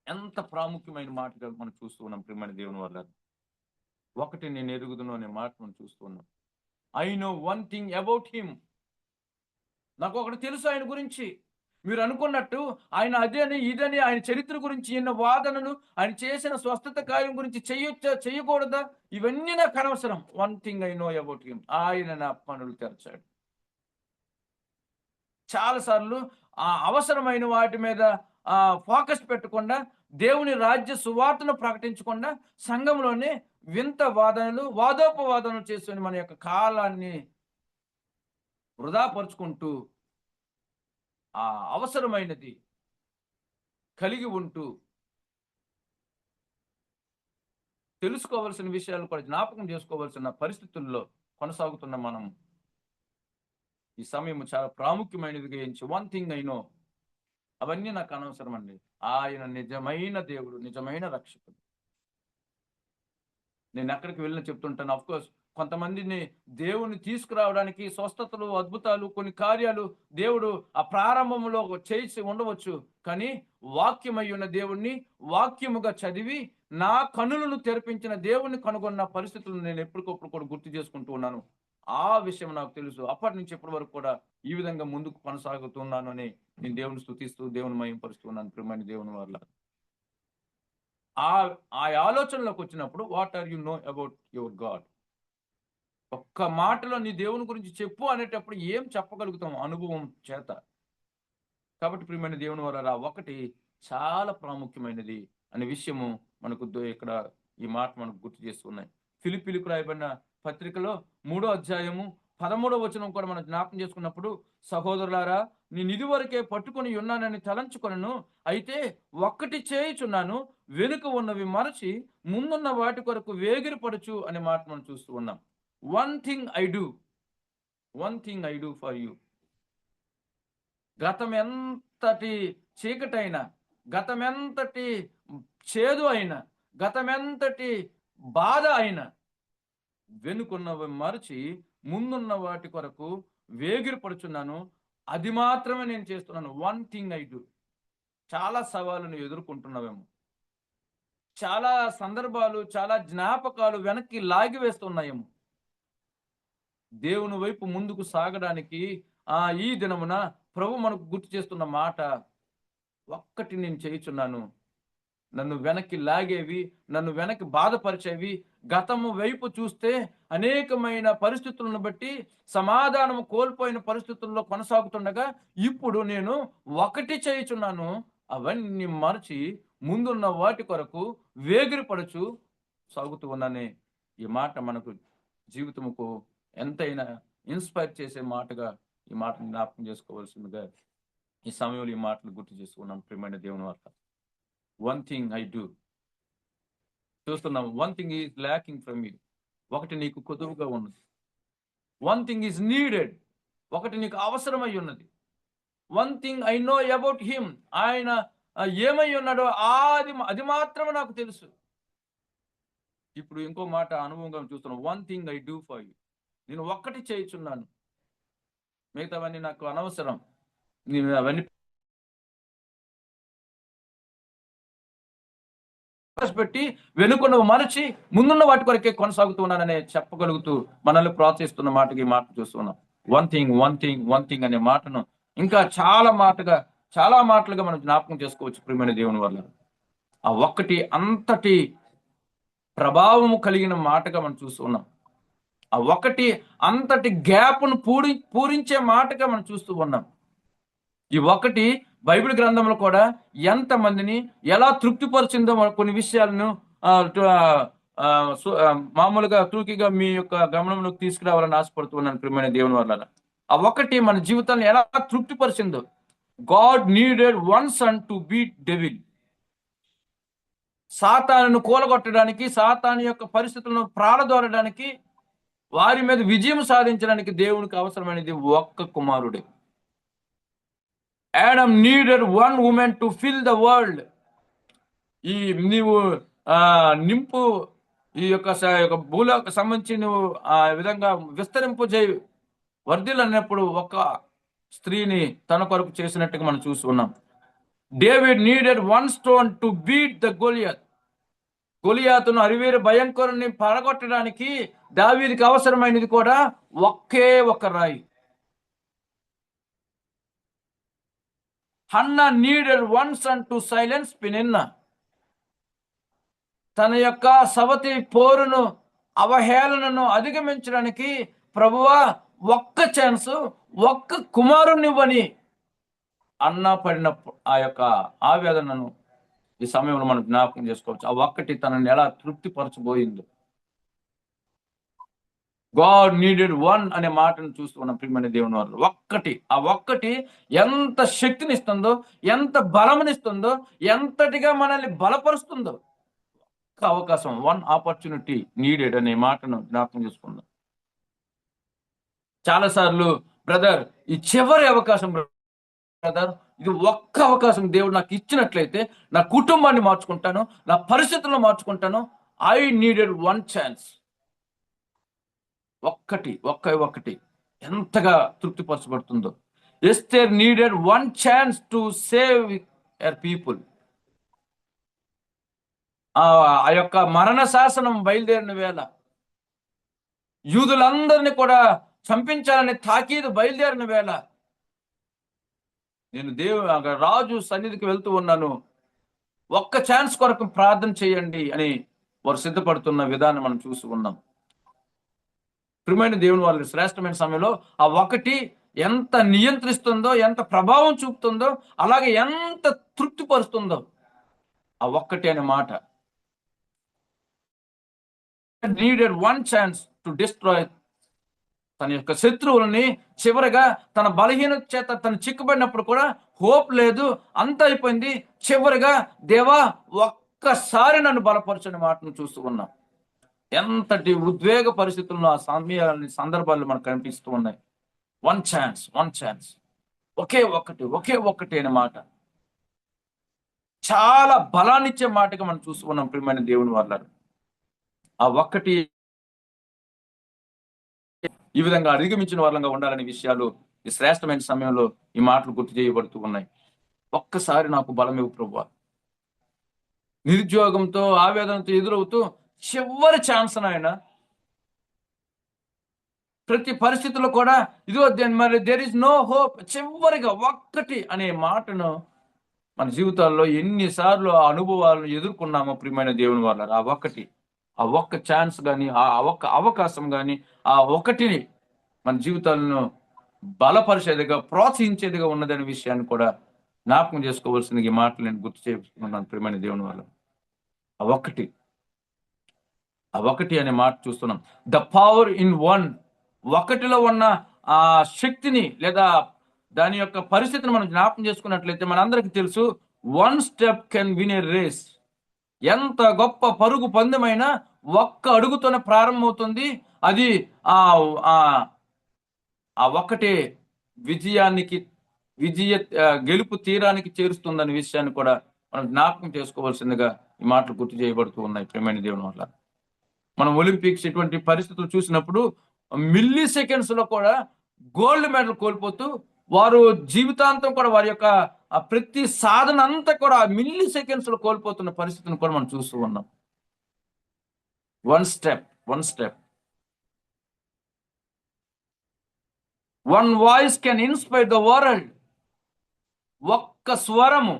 D: ఎంత ప్రాముఖ్యమైన మాటగా మనం చూస్తూ ఉన్నాం. ప్రియమైన దేవుని వల్ల ఒకటి నేను ఎరుగుదును అనే మాట మనం చూస్తూ ఉన్నాం. I know one thing about him. నాకు ఒకటి తెలుసు ఆయన గురించి. మీరు అనుకున్నట్టు ఆయన అదని ఇదని, ఆయన చరిత్ర గురించి ఎన్నో వాదనలు, ఆయన చేసిన స్వస్థత కార్యం గురించి చేయొచ్చా చేయకూడదా, ఇవన్నీ నాకు అనవసరం. One thing I know about him, ఆయన నా పనులు తెరచాడు. చాలాసార్లు ఆ అవసరమైన వాటి మీద ఫోకస్ పెట్టకుండా, దేవుని రాజ్య సువార్తను ప్రకటించకుండా, సంఘంలోనే వింత వాదనలు, వాదోపవాదనలు చేసుకుని మన యొక్క కాలాన్ని వృధాపరుచుకుంటూ, ఆ అవసరమైనది కలిగి ఉంటూ, తెలుసుకోవాల్సిన విషయాలు కూడా జ్ఞాపకం చేసుకోవాల్సిన పరిస్థితుల్లో కొనసాగుతున్న మనం ఈ సమయం చాలా ప్రాముఖ్యమైనదిగా ఎంచి వన్ థింగ్ ఐ నో, అవన్నీ నాకు అనవసరం అండి. ఆయన నిజమైన దేవుడు, నిజమైన రక్షకుడు. నేను ఎక్కడికి వెళ్ళిన చెప్తుంటాను. అఫ్ కోర్స్ కొంతమందిని దేవుని తీసుకురావడానికి స్వస్థతలు, అద్భుతాలు, కొన్ని కార్యాలు దేవుడు ఆ ప్రారంభంలో చేసి ఉండవచ్చు. కానీ వాక్యమై ఉన్న దేవుణ్ణి వాక్యముగా చదివి నా కనులను తెరిపించిన దేవుణ్ణి కనుగొన్న పరిస్థితులను నేను ఎప్పటికప్పుడు కూడా గుర్తు చేసుకుంటూ ఉన్నాను. ఆ విషయం నాకు తెలుసు. అప్పటి నుంచి ఇప్పటి వరకు కూడా ఈ విధంగా ముందుకు కొనసాగుతున్నాను అని నేను దేవుని స్తుతిస్తూ, దేవుని మహిమపరుస్తున్నాను. ప్రియమైన దేవుని వల్ల ఆ ఆలోచనలోకి వచ్చినప్పుడు, what are you know about your God? ఒక్క మాటలో నీ దేవుని గురించి చెప్పు అనేటప్పుడు ఏం చెప్పగలుగుతాం అనుభవం చేత. కాబట్టి ప్రియమైన దేవుని వల్ల ఒకటి చాలా ప్రాముఖ్యమైనది అనే విషయము మనకు ఇక్కడ ఈ మాట మనకు గుర్తు చేస్తున్నాయి. ఫిలిప్పీలకు రాయబడిన పత్రికలో 3వ అధ్యాయము 13వ వచనం కూడా మనం జ్ఞాపకం చేసుకున్నప్పుడు, సహోదరులారా, నేను ఇదివరకే పట్టుకొని ఉన్నానని తలంచుకొనను, అయితే ఒక్కటి చేయుచున్నాను, వెనుక ఉన్నవి మరచి ముందున్న వాటి కొరకు వేగిరపడుచు అనే మాట మనం చూస్తూ ఉన్నాం. One thing I do for you. గతం ఎంతటి చీకటైనా, గతం ఎంతటి చేదు అయినా, గతం ఎంతటి బాధ అయినా, వెనుకున్నవి మరచి ముందున్న వాటి కొరకు వేగిరపడుచున్నాను, అది మాత్రమే నేను చేస్తున్నాను. One thing I do. చాలా సవాళ్ళను ఎదుర్కొంటున్నావేమో, చాలా సందర్భాలు, చాలా జ్ఞాపకాలు వెనక్కి లాగివేస్తున్నాయేమో. దేవుని వైపు ముందుకు సాగడానికి ఈ దినమున ప్రభు మనకు గుర్తు చేస్తున్న మాట, ఒక్కటి నేను చేయుచున్నాను. నన్ను వెనక్కి లాగేవి, నన్ను వెనక్కి బాధపరిచేవి, గతము వైపు చూస్తే అనేకమైన పరిస్థితులను బట్టి సమాధానం కోల్పోయిన పరిస్థితుల్లో కొనసాగుతుండగా, ఇప్పుడు నేను ఒకటి చేయుచున్నాను, అవన్నీ మరచి ముందున్న వాటి కొరకు వేగిరపడుచు సాగుతూ ఉన్నానే. ఈ మాట మనకు జీవితముకు ఎంతైనా ఇన్స్పైర్ చేసే మాటగా ఈ మాటను జ్ఞాపకం చేసుకోవాల్సిందిగా ఈ సమయంలో ఈ మాటలు గుర్తు చేసుకున్నాం. ప్రియమైన దేవుని వల్ల వన్ థింగ్ ఐ డూ చూస్తున్నాం. One thing is lacking from you. ఒకటి నీకు కొదువుగా ఉన్నది. One thing is needed. ఒకటి నీకు అవసరమై ఉన్నది. One thing I know about him. ఆయన ఏమై ఉన్నాడో అది మాత్రమే నాకు తెలుసు. ఇప్పుడు ఇంకో మాట అనుభవంగా చూస్తున్నాం. One thing I do for you. నేను ఒక్కటి చేయుచున్నాను, మిగతావన్నీ నాకు అనవసరం. నేను అవన్నీ పెట్టి వెనుకున్న మరచి ముందున్న వాటి కొరకే కొనసాగుతున్నాననే చెప్పగలుగుతూ మనల్ని ప్రోత్సహిస్తున్న మాటకి ఈ మాట చూస్తున్నాం. వన్ థింగ్ అనే మాటను ఇంకా చాలా మాటలుగా మనం జ్ఞాపకం చేసుకోవచ్చు. ప్రియమైన దేవుని వల్ల ఆ ఒక్కటి అంతటి ప్రభావము కలిగిన మాటగా మనం చూస్తున్నాం. ఆ ఒకటి అంతటి గ్యాప్ను పూరించే మాటగా మనం చూస్తూ ఉన్నాం. ఈ ఒక్కటి బైబిల్ గ్రంథంలో కూడా ఎంతమందిని ఎలా తృప్తిపరిచిందో కొన్ని విషయాలను మామూలుగా తూకిగా మీ యొక్క గమనంలోకి తీసుకురావాలని ఆశపడుతున్నాను ప్రియమైన దేవుని వల్ల. ఆ ఒక్కటి మన జీవితాన్ని ఎలా తృప్తిపరిచిందో. God needed one son to beat devil. సాతానును కూలగొట్టడానికి, సాతాను యొక్క పరిస్థితులను ప్రాడదోలడానికి, వారి మీద విజయం సాధించడానికి దేవునికి అవసరమైనది ఒక్క కుమారుడే. Adam needed one woman to fill the world. ఈ నీవు నింపు ఈ యొక్క భూలోకి సంబంధించి నువ్వు ఆ విధంగా విస్తరింపు చేయి వర్ధిల్ అన్నప్పుడు ఒక స్త్రీని తన కొరకు చేసినట్టుగా మనం చూస్తున్నాం. David needed one stone to beat the Goliath. గొలియాతును అరివేరు భయంకరుని పడగొట్టడానికి దావీదుకి అవసరమైనది కూడా ఒకే ఒక రాయి. Hannah needed one son to silence Peninnah. తన యొక్క సవతి పోరును, అవహేళనను అధిగమించడానికి ప్రభువా ఒక్క ఛాన్స్, ఒక్క కుమారునివ్వని అన్నా పడినప్పుడు ఆ యొక్క ఆవేదనను ఈ సమయంలో మనం జ్ఞాపకం చేసుకోవచ్చు. ఆ ఒక్కటి తనని ఎలా తృప్తిపరచబోయిందో. గాడ్ నీడెడ్ వన్ అనే మాటను చూస్తున్నాం ప్రియమైన దేవుని వారు. ఒక్కటి, ఆ ఒక్కటి ఎంత శక్తిని ఇస్తుందో, ఎంత బలమునిస్తుందో, ఎంతటిగా మనల్ని బలపరుస్తుందో. ఒక్క అవకాశం, వన్ ఆపర్చునిటీ నీడెడ్ అనే మాటను జ్ఞాపకం చేసుకుందాం. చాలాసార్లు బ్రదర్ ఈ చివరి అవకాశం బ్రదర్, ఇది ఒక్క అవకాశం దేవుడు నాకు ఇచ్చినట్లయితే నా కుటుంబాన్ని మార్చుకుంటాను, నా పరిస్థితులను మార్చుకుంటాను. I needed one chance. ఒక్కటి ఎంతగా తృప్తిపరచబడుతుందో. Esther needed one chance to save your people. ఆ యొక్క మరణ శాసనం బయలుదేరిన వేళ, యూదులందరినీ కూడా చంపించాలని తాకీదు బయలుదేరిన వేళ, నేను రాజు సన్నిధికి వెళ్తూ ఉన్నాను, ఒక్క ఛాన్స్ కొరకు ప్రార్థన చేయండి అని వారు సిద్ధపడుతున్న విధానం మనం చూసి ఉన్నాం. ప్రియమైన దేవుని వాళ్ళ శ్రేష్టమైన సమయంలో ఆ ఒకటి ఎంత నియంత్రిస్తుందో, ఎంత ప్రభావం చూపుతుందో, అలాగే ఎంత తృప్తిపరుస్తుందో ఆ ఒక్కటి అనే మాట. Needed one chance to destroy. తన యొక్క శత్రువులని చివరిగా తన బలహీనత చేత తను చిక్కుబడినప్పుడు కూడా హోప్ లేదు, అంత అయిపోయింది, చివరిగా దేవా ఒక్కసారి నన్ను బలపరచని మాటను చూస్తూ ఉన్నాం. ఎంతటి ఉద్వేగ పరిస్థితుల్లో ఆ సందర్భాలు మనకు కనిపిస్తూ ఉన్నాయి. వన్ ఛాన్స్, ఒకే ఒక్కటి అనే మాట చాలా బలాన్నిచ్చే మాటగా మనం చూస్తూ ఉన్నాం ప్రియమైన దేవుని వాళ్ళ. ఆ ఒక్కటి ఈ విధంగా అధిగమించిన వాళ్ళంగా ఉండాలనే విషయాలు ఈ శ్రేష్టమైన సమయంలో ఈ మాటలు గుర్తు చేయబడుతూ ఉన్నాయి. ఒక్కసారి నాకు బలం ఇవ్వు ప్రభువా. నిరుద్యోగంతో ఆవేదనతో ఎదురవుతూ చివరి ఛాన్స్ ఆయన ప్రతి పరిస్థితుల్లో కూడా ఇదిగో మరి దేర్ ఇస్ నో హోప్, చివరిగా ఒక్కటి అనే మాటను మన జీవితాల్లో ఎన్నిసార్లు ఆ అనుభవాలను ఎదుర్కొన్నామో ప్రియమైన దేవుని వాళ్ళ. ఆ ఒక్క ఛాన్స్ కానీ, ఆ ఒక్క అవకాశం కానీ, ఆ ఒకటిని మన జీవితాలను బలపరిచేదిగా, ప్రోత్సహించేదిగా ఉన్నదనే విషయాన్ని కూడా జ్ఞాపకం చేసుకోవాల్సింది ఈ మాటలు నేను గుర్తు చేసుకున్నాను ప్రియమైన దేవుని వల్ల. ఆ ఒకటి అనే మాట చూస్తున్నాం. The power in one. ఒకటిలో ఉన్న ఆ శక్తిని లేదా దాని యొక్క పరిస్థితిని మనం జ్ఞాపకం చేసుకున్నట్లయితే మనందరికీ తెలుసు, one step can win a race. ఎంత గొప్ప పరుగు పందెమైనా ఒక్క అడుగుతోనే ప్రారంభమవుతుంది. అది ఆ ఒక్కటే గెలుపు తీరానికి చేరుస్తుందనే విషయాన్ని కూడా మనం జ్ఞాపకం చేసుకోవాల్సిందిగా ఈ మాటలు గుర్తు చేయబడుతూ ఉన్నాయి ప్రియమైన దేవుని వల్ల. మనం ఒలింపిక్స్ ఇటువంటి పరిస్థితులు చూసినప్పుడు మిల్లీ సెకండ్స్ లో కూడా గోల్డ్ మెడల్ కోల్పోతూ వారు జీవితాంతం కూడా వారి యొక్క ప్రతి సాధన అంతా కూడా మిల్లీ సెకండ్స్ లో కోల్పోతున్న పరిస్థితిని కూడా మనం చూస్తూ ఉన్నాం. One step, one voice can inspire the world. ఒక్క స్వరము,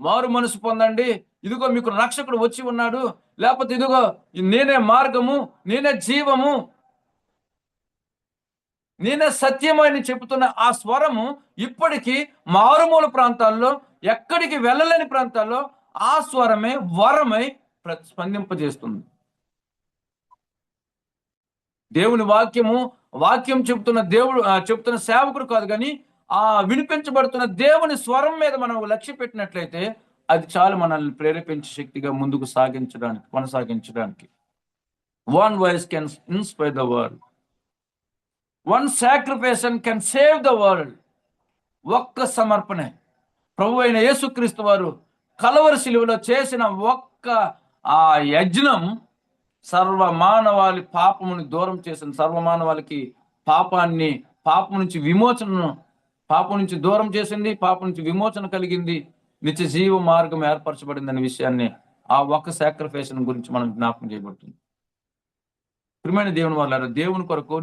D: మారు మనసు పొందండి, ఇదిగో మీకు రక్షకుడు వచ్చి ఉన్నాడు, లేకపోతే ఇదిగో నేనే మార్గము, నేనే జీవము, నేనే సత్యం అని చెబుతున్న ఆ స్వరము ఇప్పటికీ మారుమూల ప్రాంతాల్లో, ఎక్కడికి వెళ్ళలేని ప్రాంతాల్లో ఆ స్వరమే వరమై స్పందింపజేస్తుంది. దేవుని వాక్యం చెబుతున్న చెబుతున్న సేవకుడు కాదు, కానీ ఆ వినిపించబడుతున్న దేవుని స్వరం మీద మనం లక్ష్య పెట్టినట్లయితే అది చాలు మనల్ని ప్రేరేపించే శక్తిగా ముందుకు కొనసాగించడానికి. One voice can inspire the world, one sacrifice can save the world. ఒక్క సమర్పణే ప్రభు అయిన యేసుక్రీస్తు వారు కలవరి శిలువలో చేసిన ఒక్క ఆ యజ్ఞం సర్వమానవాళి పాపముని దూరం చేసిన, సర్వమానవాళికి పాపం నుంచి దూరం చేసింది, పాపం నుంచి విమోచన కలిగింది, నిత్య జీవ మార్గం ఏర్పరచబడింది అనే విషయాన్ని ఆ ఒక్క సాక్రిఫైస్ గురించి మనం జ్ఞాపకం చేయబడుతుంది. ప్రియమైన దేవుని వాళ్ళారా, దేవుని కొరకు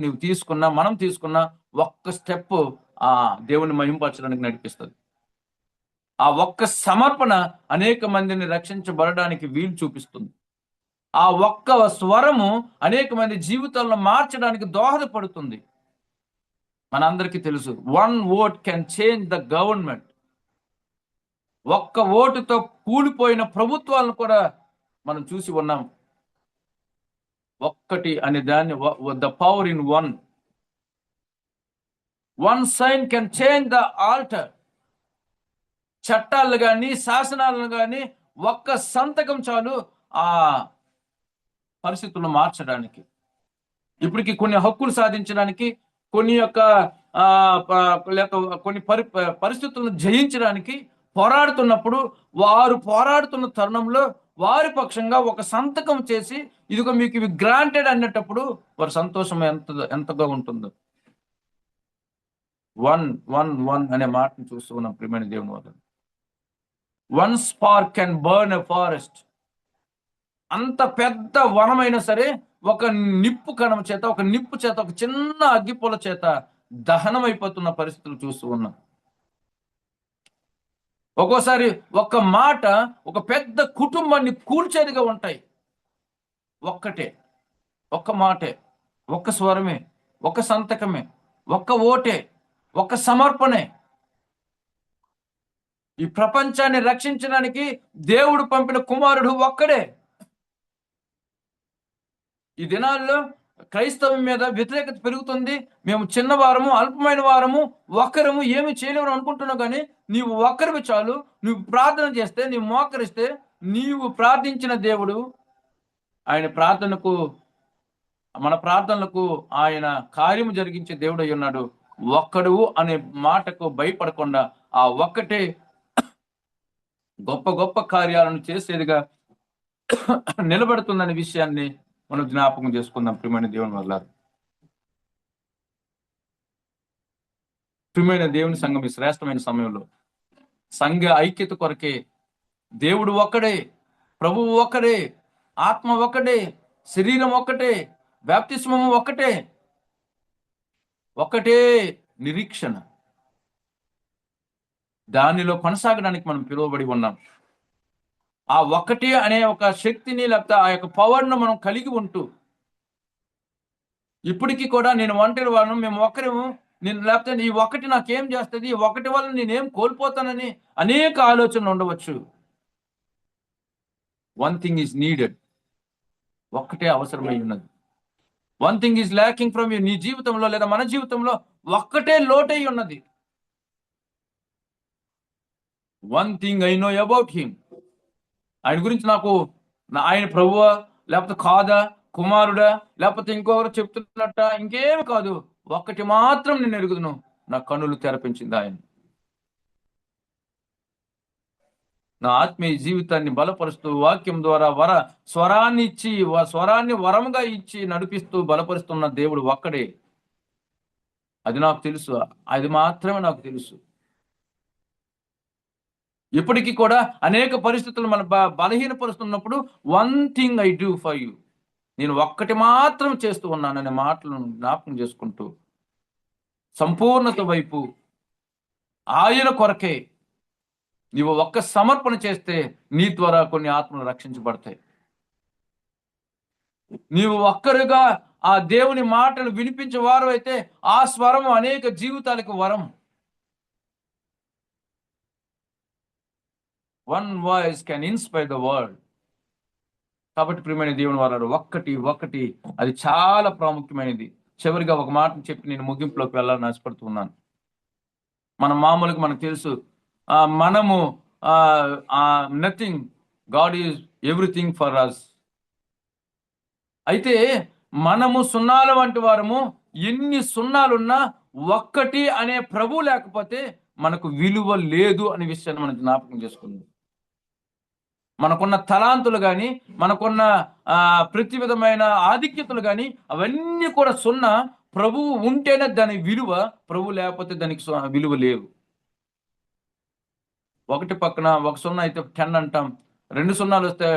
D: మనం తీసుకున్న ఒక్క స్టెప్ ఆ దేవుని మహింపరచడానికి నడిపిస్తుంది. ఆ ఒక్క సమర్పణ అనేక మందిని రక్షించబడడానికి వీలు చూపిస్తుంది. ఆ ఒక్క స్వరము అనేక మంది జీవితాలను మార్చడానికి దోహదపడుతుంది. మనందరికీ తెలుసు, 1 vote can change the government. ఒక్క ఓటుతో కూలిపోయిన ప్రభుత్వాలను కూడా మనం చూసి ఉన్నాం. ఒక్కటి అనే దాన్ని, the power in one sine can change the altar. చట్టాలను కానీ శాసనాలను కానీ ఒక్క సంతకం చాలు ఆ పరిస్థితులను మార్చడానికి. ఇప్పటికి కొన్ని హక్కులు సాధించడానికి, కొన్ని పరిస్థితులను జయించడానికి పోరాడుతున్నప్పుడు, వారు పోరాడుతున్న తరుణంలో వారి పక్షంగా ఒక సంతకం చేసి ఇదిగో మీకు ఇవి గ్రాంటెడ్ అన్నప్పుడు వారి సంతోషం ఎంతగా ఉంటుందో. 1 అనే మాటను చూస్తూ ఉన్నాం ప్రియమైన దేవుని వల్ల. 1 spark can burn a forest. అంత పెద్ద వనమైనా సరే ఒక నిప్పు చేత, ఒక చిన్న అగ్గిపూల చేత దహనం అయిపోతున్న పరిస్థితులు చూస్తూ ఉన్నాం. ఒక్కోసారి ఒక్క మాట ఒక పెద్ద కుటుంబాన్ని కూల్చేదిగా ఉంటాయి. ఒక్క మాటే, ఒక్క స్వరమే, ఒక్క సంతకమే, ఒక్క ఓటే, ఒక్క సమర్పణే ఈ ప్రపంచాన్ని రక్షించడానికి దేవుడు పంపిన కుమారుడు ఒక్కడే. ఈ దినాల్లో క్రైస్తవం మీద వ్యతిరేకత పెరుగుతుంది. మేము చిన్నవారము, అల్పమైన వారము, ఒక్కరము, ఏమి చేయలేము అనుకుంటున్నావు. కానీ నీవు ఒక్కరివి చాలు. నువ్వు ప్రార్థన చేస్తే, నీవు మోకరిస్తే, నీవు ప్రార్థించిన దేవుడు మన ప్రార్థనలకు ఆయన కార్యము జరిగించే దేవుడు అయి ఉన్నాడు. ఒక్కడు అనే మాటకు భయపడకుండా ఆ ఒక్కటే గొప్ప గొప్ప కార్యాలను చేసేదిగా నిలబడుతుందనే విషయాన్ని మనం జ్ఞాపకం చేసుకుందాం ప్రియమైన దేవుని వల్ల. ప్రియమైన దేవుని సంఘం, ఈ శ్రేష్టమైన సమయంలో సంఘ ఐక్యత కొరకే దేవుడు ఒక్కడే, ప్రభువు ఒక్కడే, ఆత్మ ఒక్కడే, శరీరం ఒక్కటే, బాప్తిస్మము ఒక్కటే నిరీక్షణ. దానిలో కొనసాగడానికి మనం పిలువబడి ఉన్నాం. ఆ ఒక్కటే అనే ఒక శక్తిని, లేకపోతే ఆ యొక్క పవర్ను మనం కలిగి ఉంటూ, ఇప్పటికీ కూడా నేను ఒంటరి వాళ్ళను, మేము ఒక్కరేము, లేకపోతే ఈ ఒక్కటి నాకేం చేస్తుంది, ఈ ఒక్కటి వల్ల నేనేం కోల్పోతానని అనేక ఆలోచనలు ఉండవచ్చు. One thing is needed. ఒక్కటే అవసరమై ఉన్నది. One thing is lacking from you. నీ జీవితంలో లేదా మన జీవితంలో ఒక్కటే లోటై ఉన్నది. One thing I know about him. ఆయన గురించి ఆయన ప్రభువా, లేకపోతే కాదా, కుమారుడా, లేకపోతే ఇంకొకరు చెప్తున్నట్ట, ఇంకేమి కాదు, ఒక్కటి మాత్రం నేను ఎరుగుదును, నా కన్నులు తెరపించింది ఆయన. నా ఆత్మీయ జీవితాన్ని బలపరుస్తూ, వాక్యం ద్వారా స్వరాన్ని వరముగా ఇచ్చి నడిపిస్తూ బలపరుస్తున్న దేవుడు ఒక్కడే. అది నాకు తెలుసు, అది మాత్రమే నాకు తెలుసు. ఇప్పటికీ కూడా అనేక పరిస్థితులు మన బలహీనపరుస్తున్నప్పుడు, one thing I do for you, నేను ఒక్కటి మాత్రం చేస్తూ ఉన్నాననే మాటలను జ్ఞాపకం చేసుకుంటూ సంపూర్ణత వైపు ఆయన కొరకే నీవు ఒక్క సమర్పణ చేస్తే నీ ద్వారా కొన్ని ఆత్మలు రక్షించబడతాయి. నీవు ఒక్కరుగా ఆ దేవుని మాటలు వినిపించే వారు అయితే ఆ స్వరం అనేక జీవితాలకు వరం. One voice can inspire the world. కాబట్టి ప్రియమైన దేవుని వారు ఒకటి అది చాలా ప్రాముఖ్యమైనది. చివరిగా ఒక మాట చెప్పి నేను ముగింపులోకి వెళ్ళాలని ఆశపడుతున్నాను. మామూలుగా మనకు తెలుసు, మనము nothing, God is everything for us. అయితే మనము సున్నాల వంటి వారము. ఎన్ని సున్నాలున్నా ఒక్కటి అనే ప్రభు లేకపోతే మనకు విలువ లేదు అనే విషయాన్ని మనం జ్ఞాపకం చేసుకుందాం. మనకున్న తలాంతులు కానీ, మనకున్న ప్రతి విధమైన ఆధిక్యతలు కానీ అవన్నీ కూడా సున్నా. ప్రభువు ఉంటేనే దాని విలువ, ప్రభు లేకపోతే దానికి విలువ లేవు. ఒకటి పక్కన ఒక సున్నా అయితే 10 అంటాం, 2 సున్నాలు వస్తే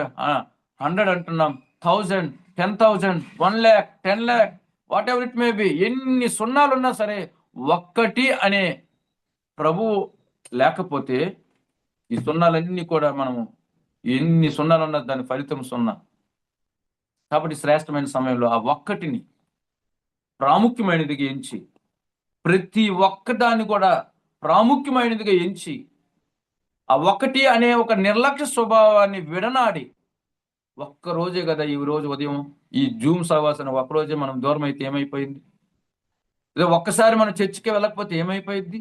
D: 100 అంటున్నాం, 1000, 10,000, 1 lakh, 10 lakh, what ever it may be. ఎన్ని సున్నాలు ఉన్నా సరే ఒక్కటి అనే ప్రభువు లేకపోతే ఈ సున్నాలన్నీ కూడా మనము ఎన్ని సున్నాలున్నా దాని ఫలితం సున్నా. కాబట్టి శ్రేష్టమైన సమయంలో ఆ ఒక్కటిని ప్రాముఖ్యమైనదిగా ఎంచి, ప్రతి ఒక్కదాన్ని కూడా ప్రాముఖ్యమైనదిగా ఎంచి, ఆ ఒక్కటి అనే ఒక నిర్లక్ష్య స్వభావాన్ని విడనాడి, ఒక్కరోజే కదా ఈ రోజు ఉదయం ఈ జూమ్ సహవాసాన్ని ఒక్కరోజే మనం దూరం అయితే ఏమైపోయింది? ఒక్కసారి మనం చర్చికి వెళ్ళకపోతే ఏమైపోయింది?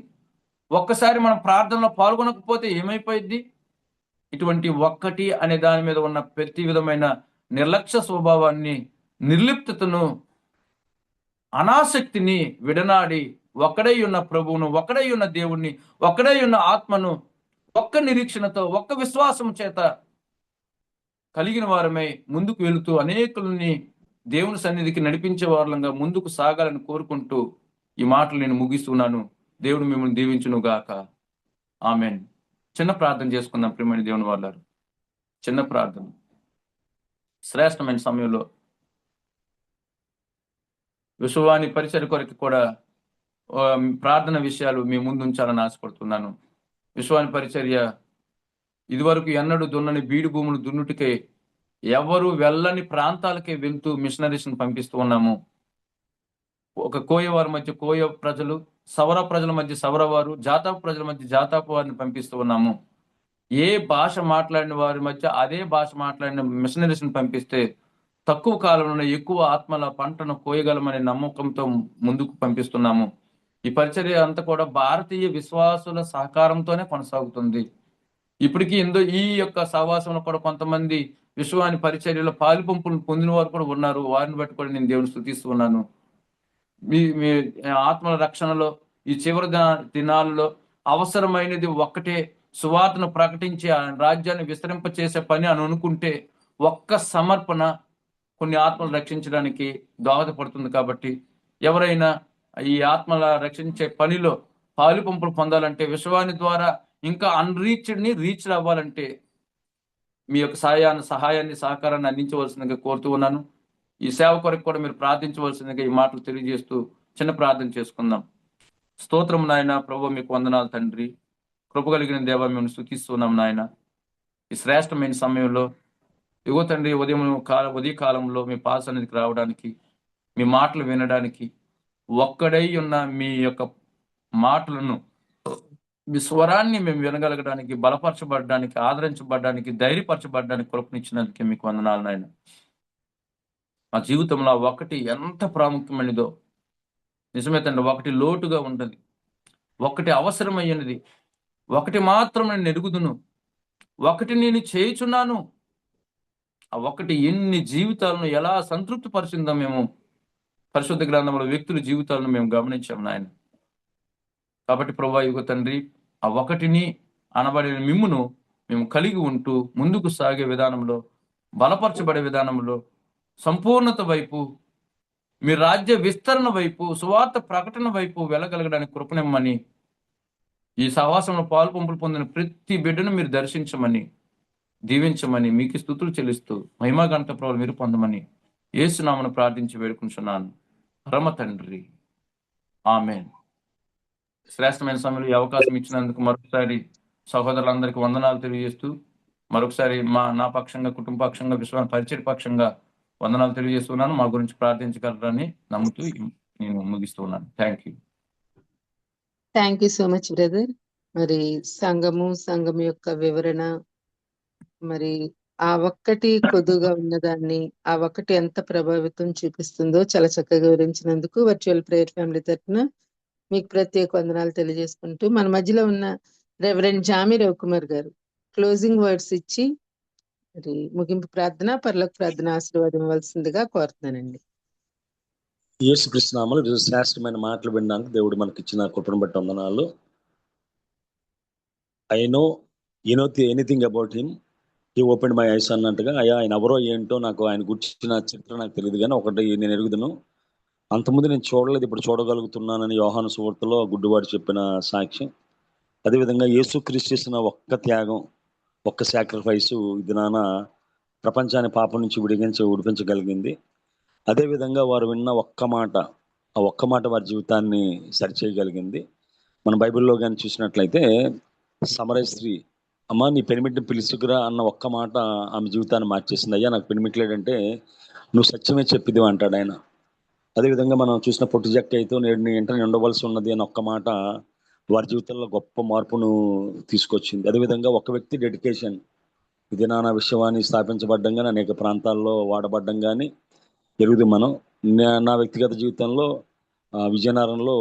D: ఒక్కసారి మనం ప్రార్థనలో పాల్గొనకపోతే ఏమైపోయింది? ఇటువంటి ఒక్కటి అనే దాని మీద ఉన్న ప్రతి విధమైన నిర్లక్ష్య స్వభావాన్ని, నిర్లిప్తతను, అనాసక్తిని విడనాడి ఒక్కడై ఉన్న ప్రభువును, ఒక్కడై ఉన్న దేవుణ్ణి, ఒక్కడై ఉన్న ఆత్మను ఒక్క నిరీక్షణతో, ఒక్క విశ్వాసం చేత కలిగిన వారమై ముందుకు వెళుతూ అనేకుల్ని దేవుని సన్నిధికి నడిపించే వారంగా ముందుకు సాగాలని కోరుకుంటూ ఈ మాటలు నేను ముగిస్తున్నాను. దేవుడు మిమ్మల్ని దీవించును గాక. ఆమెన్. చిన్న ప్రార్థన చేసుకుందాం ప్రియమైన దేవుని వాళ్ళారు. చిన్న ప్రార్థన. శ్రేష్టమైన సమయంలో విశ్వవాణి పరిచర్య కొరకు కూడా ప్రార్థన విషయాలు మీ ముందు ఉంచాలని ఆశపడుతున్నాను. విశ్వవాణి పరిచర్య ఇదివరకు ఎన్నడూ దున్నని బీడు భూములు దున్నుటికే, ఎవరు వెళ్ళని ప్రాంతాలకే వెళ్తూ మిషనరీస్ని పంపిస్తూ ఉన్నాము. ఒక కోయ వారి మధ్య కోయ ప్రజలు, సవర ప్రజల మధ్య సవర వారు, జాతాపు ప్రజల మధ్య జాతాపు వారిని పంపిస్తూ ఉన్నాము. ఏ భాష మాట్లాడిన వారి మధ్య అదే భాష మాట్లాడిన మిషనరీస్ని పంపిస్తే తక్కువ కాలంలో ఎక్కువ ఆత్మల పంటను కోయగలమనే నమ్మకంతో ముందుకు పంపిస్తున్నాము. ఈ పరిచర్య అంతా కూడా భారతీయ విశ్వాసుల సహకారంతోనే కొనసాగుతుంది. ఇప్పటికీ ఈ యొక్క సహవాసంలో కూడా కొంతమంది విశ్వాని పరిచర్యలో పాలుపంపులను పొందిన వారు కూడా ఉన్నారు. వారిని బట్టి కూడా నేను దేవుని స్తుతిస్తూ ఉన్నాను. మీ ఆత్మల రక్షణలో ఈ చివరి దినాల్లో అవసరమైనది ఒక్కటే, సువార్తను ప్రకటించి ఆ రాజ్యాన్ని విస్తరింప చేసే పని అని అనుకుంటే ఒక్క సమర్పణ కొన్ని ఆత్మలు రక్షించడానికి దోహదపడుతుంది. కాబట్టి ఎవరైనా ఈ ఆత్మల రక్షించే పనిలో పాలుపంపులు పొందాలంటే, విశ్వాని ద్వారా ఇంకా అన్రీచ్డ్ని రీచ్ అవ్వాలంటే మీ యొక్క సహాయాన్ని సహకారాన్ని అందించవలసిందిగా కోరుతూ ఉన్నాను. ఈ సేవ కొరకు కూడా మీరు ప్రార్థించవలసిందిగా ఈ మాటలు తెలియజేస్తూ చిన్న ప్రార్థన చేసుకుందాం. స్తోత్రం నాయన. ప్రభు మీకు వందనాలు తండ్రి. కృప కలిగిన దేవ మేము స్తుతిస్తున్నాం నాయన. ఈ శ్రేష్టమైన సమయంలో ఇగో తండ్రి ఉదయ కాలంలో మీ పాద సన్నిధికి రావడానికి, మీ మాటలు వినడానికి, ఒక్కడై ఉన్న మీ యొక్క మాటలను, మీ స్వరాన్ని మేము వినగలగడానికి, బలపరచబడడానికి, ఆదరించబడడానికి, ధైర్యపరచబడడానికి కృపనిచ్చినందుకే మీకు వందనాలు నాయన. మా జీవితంలో ఒకటి ఎంత ప్రాముఖ్యమైనదో నిజమే తండ్రి. ఒకటి లోటుగా ఉంటుంది, ఒకటి అవసరమైనది, ఒకటి మాత్రం నేను ఎరుగుదును, ఒకటి నేను చేయుచున్నాను. ఆ ఒకటి ఎన్ని జీవితాలను ఎలా సంతృప్తి పరిచిందో మేము పరిశుద్ధ గ్రంథంలో వ్యక్తుల జీవితాలను మేము గమనించాం నాయన. కాబట్టి ప్రభా యుగ తండ్రి, ఆ ఒకటిని అనబడిన మిమ్మును మేము కలిగి ఉంటూ ముందుకు సాగే విధానంలో, బలపరచబడే విధానంలో, సంపూర్ణత వైపు, మీ రాజ్య విస్తరణ వైపు, సువార్త ప్రకటన వైపు వెళ్ళగలగడానికి కృపనిమ్మని, ఈ సహవాసంలో పాలుపంపులు పొందిన ప్రతి బిడ్డను మీరు దర్శించమని, దీవించమని మీకు స్తుతులు చెల్లిస్తూ మహిమా ఘనత ప్రభువులు మీరు పొందమని యేసునామమున ప్రార్థించి వేడుకుంటున్నాను పరమ తండ్రి. ఆమేన్. శ్రేష్టమైన సమయంలో ఈ అవకాశం ఇచ్చినందుకు మరొకసారి సహోదరులందరికీ వందనాలు తెలియజేస్తూ, మరొకసారి నా పక్షంగా, కుటుంబ పక్షంగా, విశ్వాస పరిచయ పక్షంగా వందనాలు తెలియజేస్తున్నాను. మా గురించి ప్రార్థించగలరని నమ్ముతూ నేను ముగిస్తున్నాను. Thank you.
E: Thank you so much brother. మరి సంఘం యొక్క వివరణ, మరి ఆ ఒక్కటి కొద్దుగా ఉన్నదాన్ని ఆ ఒక్కటి ఎంత ప్రభావితం చూపిస్తుందో చాలా చక్కగా వివరించినందుకు వర్చువల్ ప్రేయర్ ఫ్యామిలీ తరఫున మీకు ప్రత్యేక వందనాలు తెలియజేసుకుంటూ, మన మధ్యలో ఉన్న రెవరెండ్ జామి రవికుమార్ గారు క్లోజింగ్ వర్డ్స్ ఇచ్చి మరి ముగింపు ప్రార్థన, పరలోక ప్రార్థన ఆశీర్వాదం ఇవ్వాల్సిందిగా కోరుతున్నానండి.
F: యేసుక్రీస్తు నామములో ఈరోజు శ్రేష్టమైన మాటలు వినడానికి దేవుడు మనకి ఇచ్చిన కృపను బట్టి వందనాలు. I know anything about him, he open my eyes అన్నట్టుగా. ఆయన ఎవరో ఏంటో నాకు ఆయన గుర్చిన చరిత్ర నాకు తెలియదు, కానీ ఒకటి నేను ఎరుగుదును, అంతకుముందు నేను చూడలేదు, ఇప్పుడు చూడగలుగుతున్నానని యోహాను సువార్తలో గుడ్డివాడు చెప్పిన సాక్ష్యం. అదేవిధంగా యేసుక్రీస్తు చేసిన ఒక్క త్యాగం, ఒక్క సాక్రిఫైస్ ఇది నాన్న ప్రపంచాన్ని పాపం నుంచి విడిపించగలిగింది. అదేవిధంగా వారు విన్న ఒక్క మాట, ఆ ఒక్క మాట వారి జీవితాన్ని సరిచేయగలిగింది. మన బైబిల్లో కానీ చూసినట్లయితే సమరయ స్త్రీ, అమ్మ నీ పెనిమిటిని పిలుచుకురా అన్న ఒక్క మాట ఆమె జీవితాన్ని మార్చేసింది. అయ్యా నాకు పెనిమిట్లేడంటే నువ్వు సత్యమే చెప్పిది అంటాడు ఆయన. అదేవిధంగా మనం చూసిన పొట్టి జక్క అయితే నేడు నీ ఇంట ఉండవలసి ఉన్నది అని ఒక్క మాట వారి జీవితంలో గొప్ప మార్పును తీసుకొచ్చింది. అదేవిధంగా ఒక వ్యక్తి డెడికేషన్, ఇది నానా విశ్వాన్ని స్థాపించబడ్డం కానీ అనేక ప్రాంతాల్లో వాడబడ్డం కానీ ఎరుగుది. మనం నా వ్యక్తిగత జీవితంలో విజయనగరంలో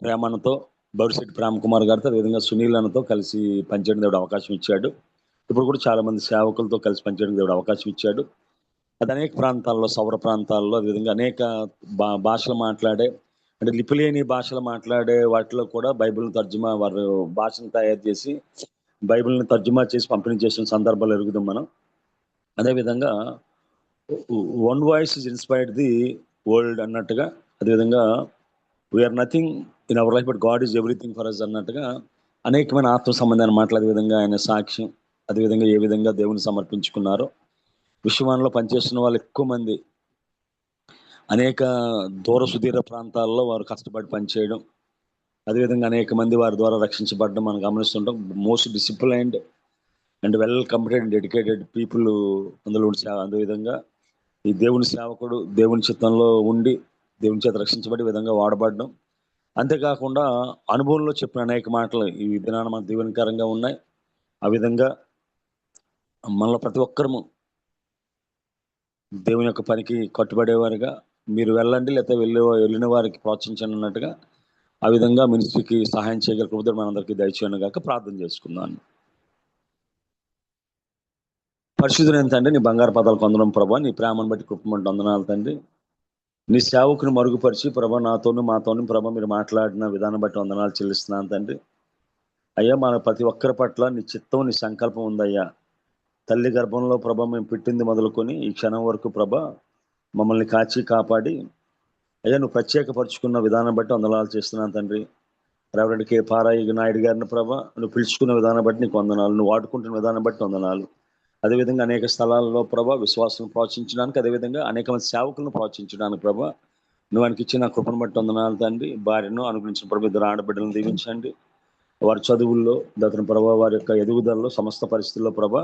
F: ప్రేమన్నతో, బౌరిశెట్టి ప్రేమ కుమార్ గారితో, అదేవిధంగా సునీల్ అన్నతో కలిసి పనిచేయడం దేవుడు అవకాశం ఇచ్చాడు. ఇప్పుడు కూడా చాలా మంది సేవకులతో కలిసి పనిచేయడం దేవుడు అవకాశం ఇచ్చాడు. అది అనేక ప్రాంతాల్లో, సౌర ప్రాంతాల్లో, అదేవిధంగా అనేక భాషలు మాట్లాడే, అంటే లిపిలేని భాషలు మాట్లాడే వాటిలో కూడా బైబిల్ని తర్జుమా, వారు భాషను తయారు చేసి బైబిల్ని తర్జుమా చేసి పంపిణీ చేసిన సందర్భాలు ఎరుగుదాం మనం. అదేవిధంగా one voice is inspired the world అన్నట్టుగా, అదేవిధంగా we are nothing in our life but God is everything for us అన్నట్టుగా అనేకమైన ఆత్మ సంబంధాన్ని మాట్లాడే విధంగా ఆయన సాక్ష్యం, అదేవిధంగా ఏ విధంగా దేవుని సమర్పించుకున్నారో. విశ్వాన్లో పనిచేస్తున్న వాళ్ళు ఎక్కువ మంది అనేక దూర సుదీర ప్రాంతాల్లో వారు కష్టపడి పనిచేయడం, అదేవిధంగా అనేక మంది వారి ద్వారా రక్షించబడడం మనం గమనిస్తుంటాం. Most disciplined and well completed and dedicated people అందులో. అదేవిధంగా ఈ దేవుని సేవకుడు దేవుని చిత్తంలో ఉండి దేవుని చేత రక్షించబడి విధంగా వాడబడడం, అంతేకాకుండా అనుభవంలో చెప్పిన అనేక మాటలు ఈ దినాన మన దీవెనకరంగా ఉన్నాయి. ఆ విధంగా మనలో ప్రతి ఒక్కరము దేవుని యొక్క పనికి కట్టుబడేవారుగా మీరు వెళ్ళండి, లేకపోతే వెళ్ళిన వారికి ప్రోత్సహించండి అన్నట్టుగా ఆ విధంగా మినిస్ట్రీకి సహాయం చేయగల కృప మనందరికీ దయచేయను గాక ప్రార్థన చేసుకుందాను. పరిశుద్ధుడైన తండ్రి, నీ బంగారు పదాలు కొందరం ప్రభా, నీ ప్రేమను బట్టి కృపమంటే వందనాలు తండ్రి. నీ సేవకుని మరుగుపరిచి ప్రభా నాతోను మాతోను ప్రభా మీరు మాట్లాడిన విధానం బట్టి వందనాలు చెల్లిస్తున్నాను తండ్రి. అయ్యా మన ప్రతి ఒక్కరి పట్ల నీ చిత్తం, నీ సంకల్పం ఉందయ్యా. తల్లి గర్భంలో ప్రభా మేము పెట్టింది మొదలుకొని ఈ క్షణం వరకు ప్రభా మమ్మల్ని కాచి కాపాడి అయ్యా నువ్వు ప్రత్యేకపరుచుకున్న విధానం బట్టి వందనాలు చేస్తున్నాను తండ్రి. రెవరెండ్ కే పారాయి నాయుడు గారిని ప్రభా నువ్వు పిలుచుకున్న విధానం బట్టి నీకు వందనాలు, నువ్వు వాడుకుంటున్న విధానం బట్టి వందనాలు. అదేవిధంగా అనేక స్థలాల్లో ప్రభా విశ్వాసం ప్రోత్సహించడానికి, అదేవిధంగా అనేక మంది సేవకులను ప్రోత్సహించడానికి ప్రభా నువ్వు ఆయనకి ఇచ్చిన కృపను బట్టి వందనాలు తండ్రి. భార్యను అనుగ్రహించిన ప్రభు ఇద్దరు ఆడబిడ్డలను దీవించండి. వారి చదువుల్లో దతన ప్రభా వారి యొక్క ఎదుగుదలలో సమస్త పరిస్థితుల్లో ప్రభా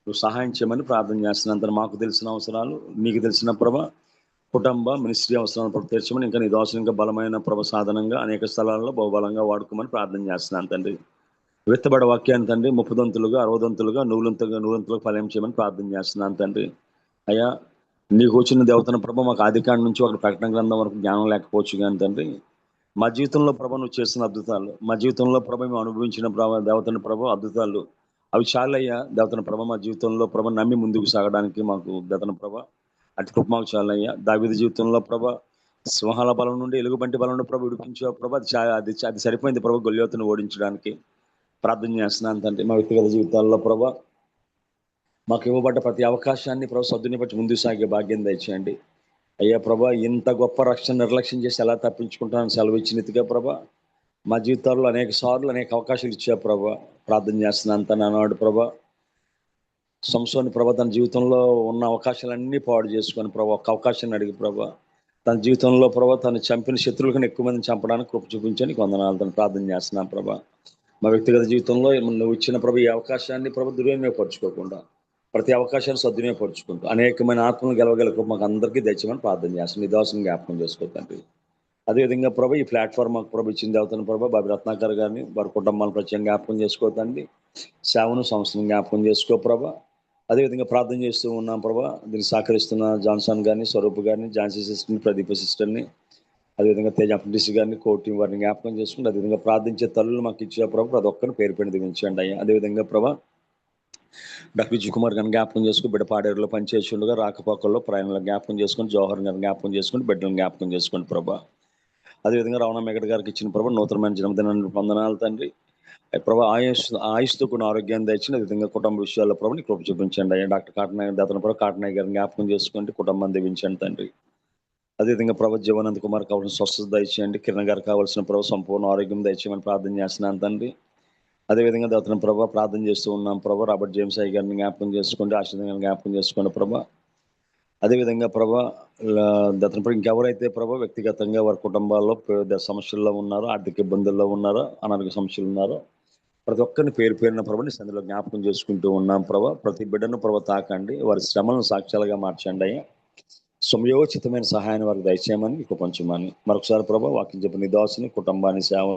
F: నువ్వు సహాయం చేయమని ప్రార్థన చేస్తున్నంత మాకు తెలిసిన అవసరాలు నీకు తెలిసిన ప్రభా కుటుంబ మినిస్ట్రీ అవసరాలను తీర్చమని, ఇంకా నీ దోషం ఇంకా బలమైన ప్రభ సాధనంగా అనేక స్థలాల్లో బహుబలంగా వాడుకోమని ప్రార్థన చేస్తున్నాను తండ్రి. విత్తబడ వాక్యాన్ని తండ్రి 30 దంతులుగా 60 దంతులుగా 100 ఫలం చేయమని ప్రార్థన చేస్తున్నాను తండ్రి. అయ్యా నీకు వచ్చిన దేవతన ప్రభ మాకు ఆదికాండం నుంచి ఒక ప్రకటన గ్రంథం వరకు జ్ఞానం లేకపోవచ్చు కానీ తండ్రి, మా జీవితంలో ప్రభ నువ్వు చేసిన అద్భుతాలు, మా జీవితంలో ప్రభ మేము అనుభవించిన ప్రభ దేవతన ప్రభ అద్భుతాలు అవి చాలయ్యా. దేవతన ప్రభ మా జీవితంలో ప్రభ నమ్మి ముందుకు సాగడానికి మాకు దేవతన ప్రభ అటు కృప మాకు చాలయ్యా. దావీదు జీవితంలో ప్రభ సింహాల బలం నుండి ఎలుగుబంటి బలం నుండి ప్రభ విడిపించే ప్రభ అది సరిపోయింది ప్రభ గొల్యోతును ఓడించడానికి. ప్రార్థన చేస్తున్నాను తండ్రి. మా వ్యక్తిగత జీవితాల్లో ప్రభ మాకు ఇవ్వబడ్డ ప్రతి అవకాశాన్ని ప్రభ సద్దుని బట్టి ముందుకు సాగే భాగ్యం దయచేయండి అయ్యా. ప్రభ ఇంత గొప్ప రక్షణ నిర్లక్ష్యం చేసి ఎలా తప్పించుకుంటానని సెలవు ఇచ్చినట్టుగా ప్రభ మా జీవితాల్లో అనేక సార్లు అనేక అవకాశాలు ఇచ్చా ప్రభ. ప్రార్థన చేస్తున్నాను తన నాడు ప్రభ సంసోని ప్రభ తన జీవితంలో ఉన్న అవకాశాలన్నీ పాడు చేసుకొని ప్రభ ఒక్క అవకాశాన్ని అడిగి ప్రభ తన జీవితంలో ప్రభ తను చంపిన శత్రువుల కన్నా ఎక్కువ మందిని చంపడానికి కృప చూపించని వందనాలు తను ప్రార్థన చేస్తున్నాను ప్రభ. మా వ్యక్తిగత జీవితంలో నువ్వు ఇచ్చిన ప్రభ ఈ అవకాశాన్ని ప్రభ దుర్వినియోగపరచుకోకుండా ప్రతి అవకాశాన్ని సద్వినియోగపరుచుకుంటూ అనేకమైన ఆత్మలు గెలవగల మాకు అందరికీ దయచేయమని ప్రార్థన చేస్తాం. నిదాసం జ్ఞాపకం చేసుకోకండి. అదేవిధంగా ప్రభు ఈ ప్లాట్ఫామ్ మాకు ప్రభు ఇచ్చింది అవుతున్న ప్రభు బాబు రత్నాకర్ గారిని వారి కుటుంబాలను ప్రత్యేకంగా జ్ఞాపకం చేసుకోతండి. సేవను సంస్థను జ్ఞాపకం చేసుకో ప్రభ. అదేవిధంగా ప్రార్థన చేస్తూ ఉన్నాం ప్రభా. దీన్ని సహకరిస్తున్న జాన్సన్ గారిని, స్వరూప్ గారిని, ఝాన్సీ సిస్టర్ని, ప్రదీప సిస్టర్ని, అదేవిధంగా తేజ అప్రెంటిస్ గారిని, కోర్టు వారిని జ్ఞాపకం చేసుకుంటే అదేవిధంగా ప్రార్థించే తల్లులు మాకు ఇచ్చే ప్రభు ప్రతి ఒక్కరిని పేరు పెట్టి దీవించండి అయ్యా. అదేవిధంగా ప్రభా డాక్టర్ విజయ్ కుమార్ గారిని జ్ఞాపకం చేసుకుని బిడ్డ పాడేరులో పనిచేసి ఉండగా రాకపోకల్లో ప్రయాణంలో జ్ఞాపకం చేసుకుని జవహర్ గారిని జ్ఞాపకం చేసుకుని బిడ్డలను జ్ఞాపకం చేసుకోండి ప్రభా. అదేవిధంగా రమణ మెగడ్ గారికి ఇచ్చిన ప్రభు నూతనమైన జన్మదినాన్ని వందనాలు తండ్రి. ప్రభా ఆయుష్తో కొన్ని ఆరోగ్యాన్ని తెచ్చిన విధంగా కుటుంబ విషయాల్లో ప్రభు నీ కృప చూపించండి అయ్యా. డాక్టర్ కాటనాయ్ దాతన ప్రభు కాటనాయ్ గారిని జ్ఞాపకం చేసుకోండి, కుటుంబాన్ని దీవించండి తండ్రి. అదేవిధంగా ప్రభు జీవనంద్ కుమార్ కావాల్సిన స్వస్థత దయచేయండి. కిరణ్ గారికి కావాల్సిన ప్రభు సంపూర్ణ ఆరోగ్యం దయచేయమని ప్రార్థన చేస్తున్నాను తండ్రి. అదేవిధంగా దాతన ప్రభా ప్రార్థన చేస్తూ ఉన్నాం ప్రభా. రాబర్ట్ జేమ్స్ అయ్య గారిని జ్ఞాపకం చేసుకోండి, ఆశీర్వాదం గారిని జ్ఞాపకం చేసుకోండి ప్రభా. అదేవిధంగా ప్రభా దాతన ప్రభు ఇంకెవరైతే ప్రభా వ్యక్తిగతంగా వారి కుటుంబాల్లో సమస్యల్లో ఉన్నారో, ఆర్థిక ఇబ్బందుల్లో ఉన్నారో, అనారోగ్య సమస్యలు ఉన్నారో ప్రతి ఒక్కరిని పేరు పేరున ప్రభాని సందులో జ్ఞాపకం చేసుకుంటూ ఉన్నాం ప్రభా. ప్రతి బిడ్డను ప్రభా తాకండి, వారి శ్రమలను సాక్ష్యాలుగా మార్చండి అయ్యా. సమయోచితమైన సహాయాన్ని వారికి దయచేయమని ఇక పంచమని మరొకసారి ప్రభా వాక్యం చెప్పిన నిదాసుని కుటుంబాన్ని సేవ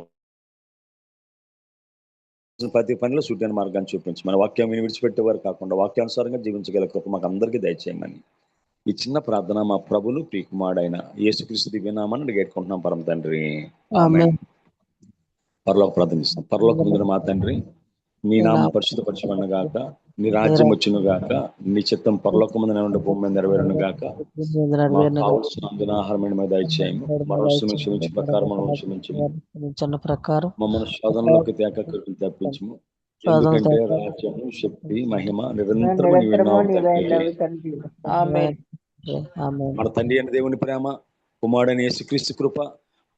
F: ప్రతి పనిలో సూటైన మార్గాన్ని చూపించమని వాక్యం విడిచిపెట్టేవారు కాకుండా వాక్యానుసారంగా జీవించగల కృప మాకు అందరికీ దయచేయమని ఈ చిన్న ప్రార్థన మా ప్రభులు ప్రియకుమారుడైన యేసుక్రీస్తు దివ్యనామాన్ని అడిగేట్టుకుంటున్నాం పరమ తండ్రి. ఆమేన్. పరలోక ప్రార్థనిస్తాం. పరలోక ముందున మా తండ్రి, నీ నామం పరిశుద్ధపరచబడును గాక, నీ రాజ్యం వచ్చును గాక, నీ చిత్తం పరలోక ముందు నుండి భూమి మీద నెరవేరును గాక. మాకు కావలసిన అందున ఆహారమైన మీద దయచేయము, మనస్సును క్షమించే ప్రకారం మనం క్షమించము, మమ్మల్ని శోధనలోకి తప్పించము, ఎందుకంటే రాజ్యము, శక్తి, మహిమ నిరంతరం మన తండ్రి అయిన దేవుని ప్రేమ, కుమారుడైన యేసుక్రీస్తు కృప,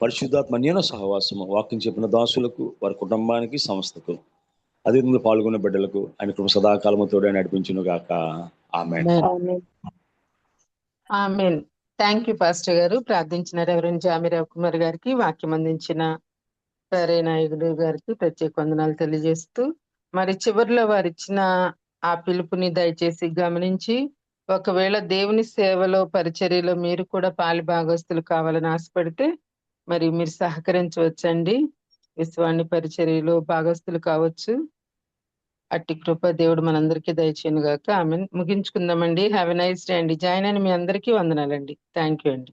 F: పరిశుద్ధాత్మ అన్యోన్య సహవాసము వాక్యం చెప్పిన దాసులకు, వారి కుటుంబానికి, సంస్థకు, అదేవిధంగా పాల్గొన్న బిడ్డలకు ఆయన కృప సదాకాలము తోడే నడిపించును గాక. ఆమేన్.
E: ఆమేన్. థ్యాంక్ యూ పాస్టర్ గారు. ప్రార్థించిన రెవరెండ్ జామిరావు కుమార్ గారికి, వాక్యం అందించిన సరే నాయకుడు గారికి ప్రత్యేక వందనాలు తెలియజేస్తూ, మరి చివరిలో వారు ఇచ్చిన ఆ పిలుపుని దయచేసి గమనించి, ఒకవేళ దేవుని సేవలో పరిచర్యలో మీరు కూడా పాలి భాగస్తులు కావాలని ఆశపడితే మరి మీరు సహకరించవచ్చండి. విశ్వాన్ని పరిచర్యలో భాగస్తులు కావచ్చు. అట్టి కృప దేవుడు మనందరికీ దయచేయను గాక. ఆమెన్. ముగించుకుందామండి. హ్యావ్ ఎ నైస్ డే అండి. జాయిన్ అయిన మీ అందరికీ వందనాలండి. థ్యాంక్ యూ అండి.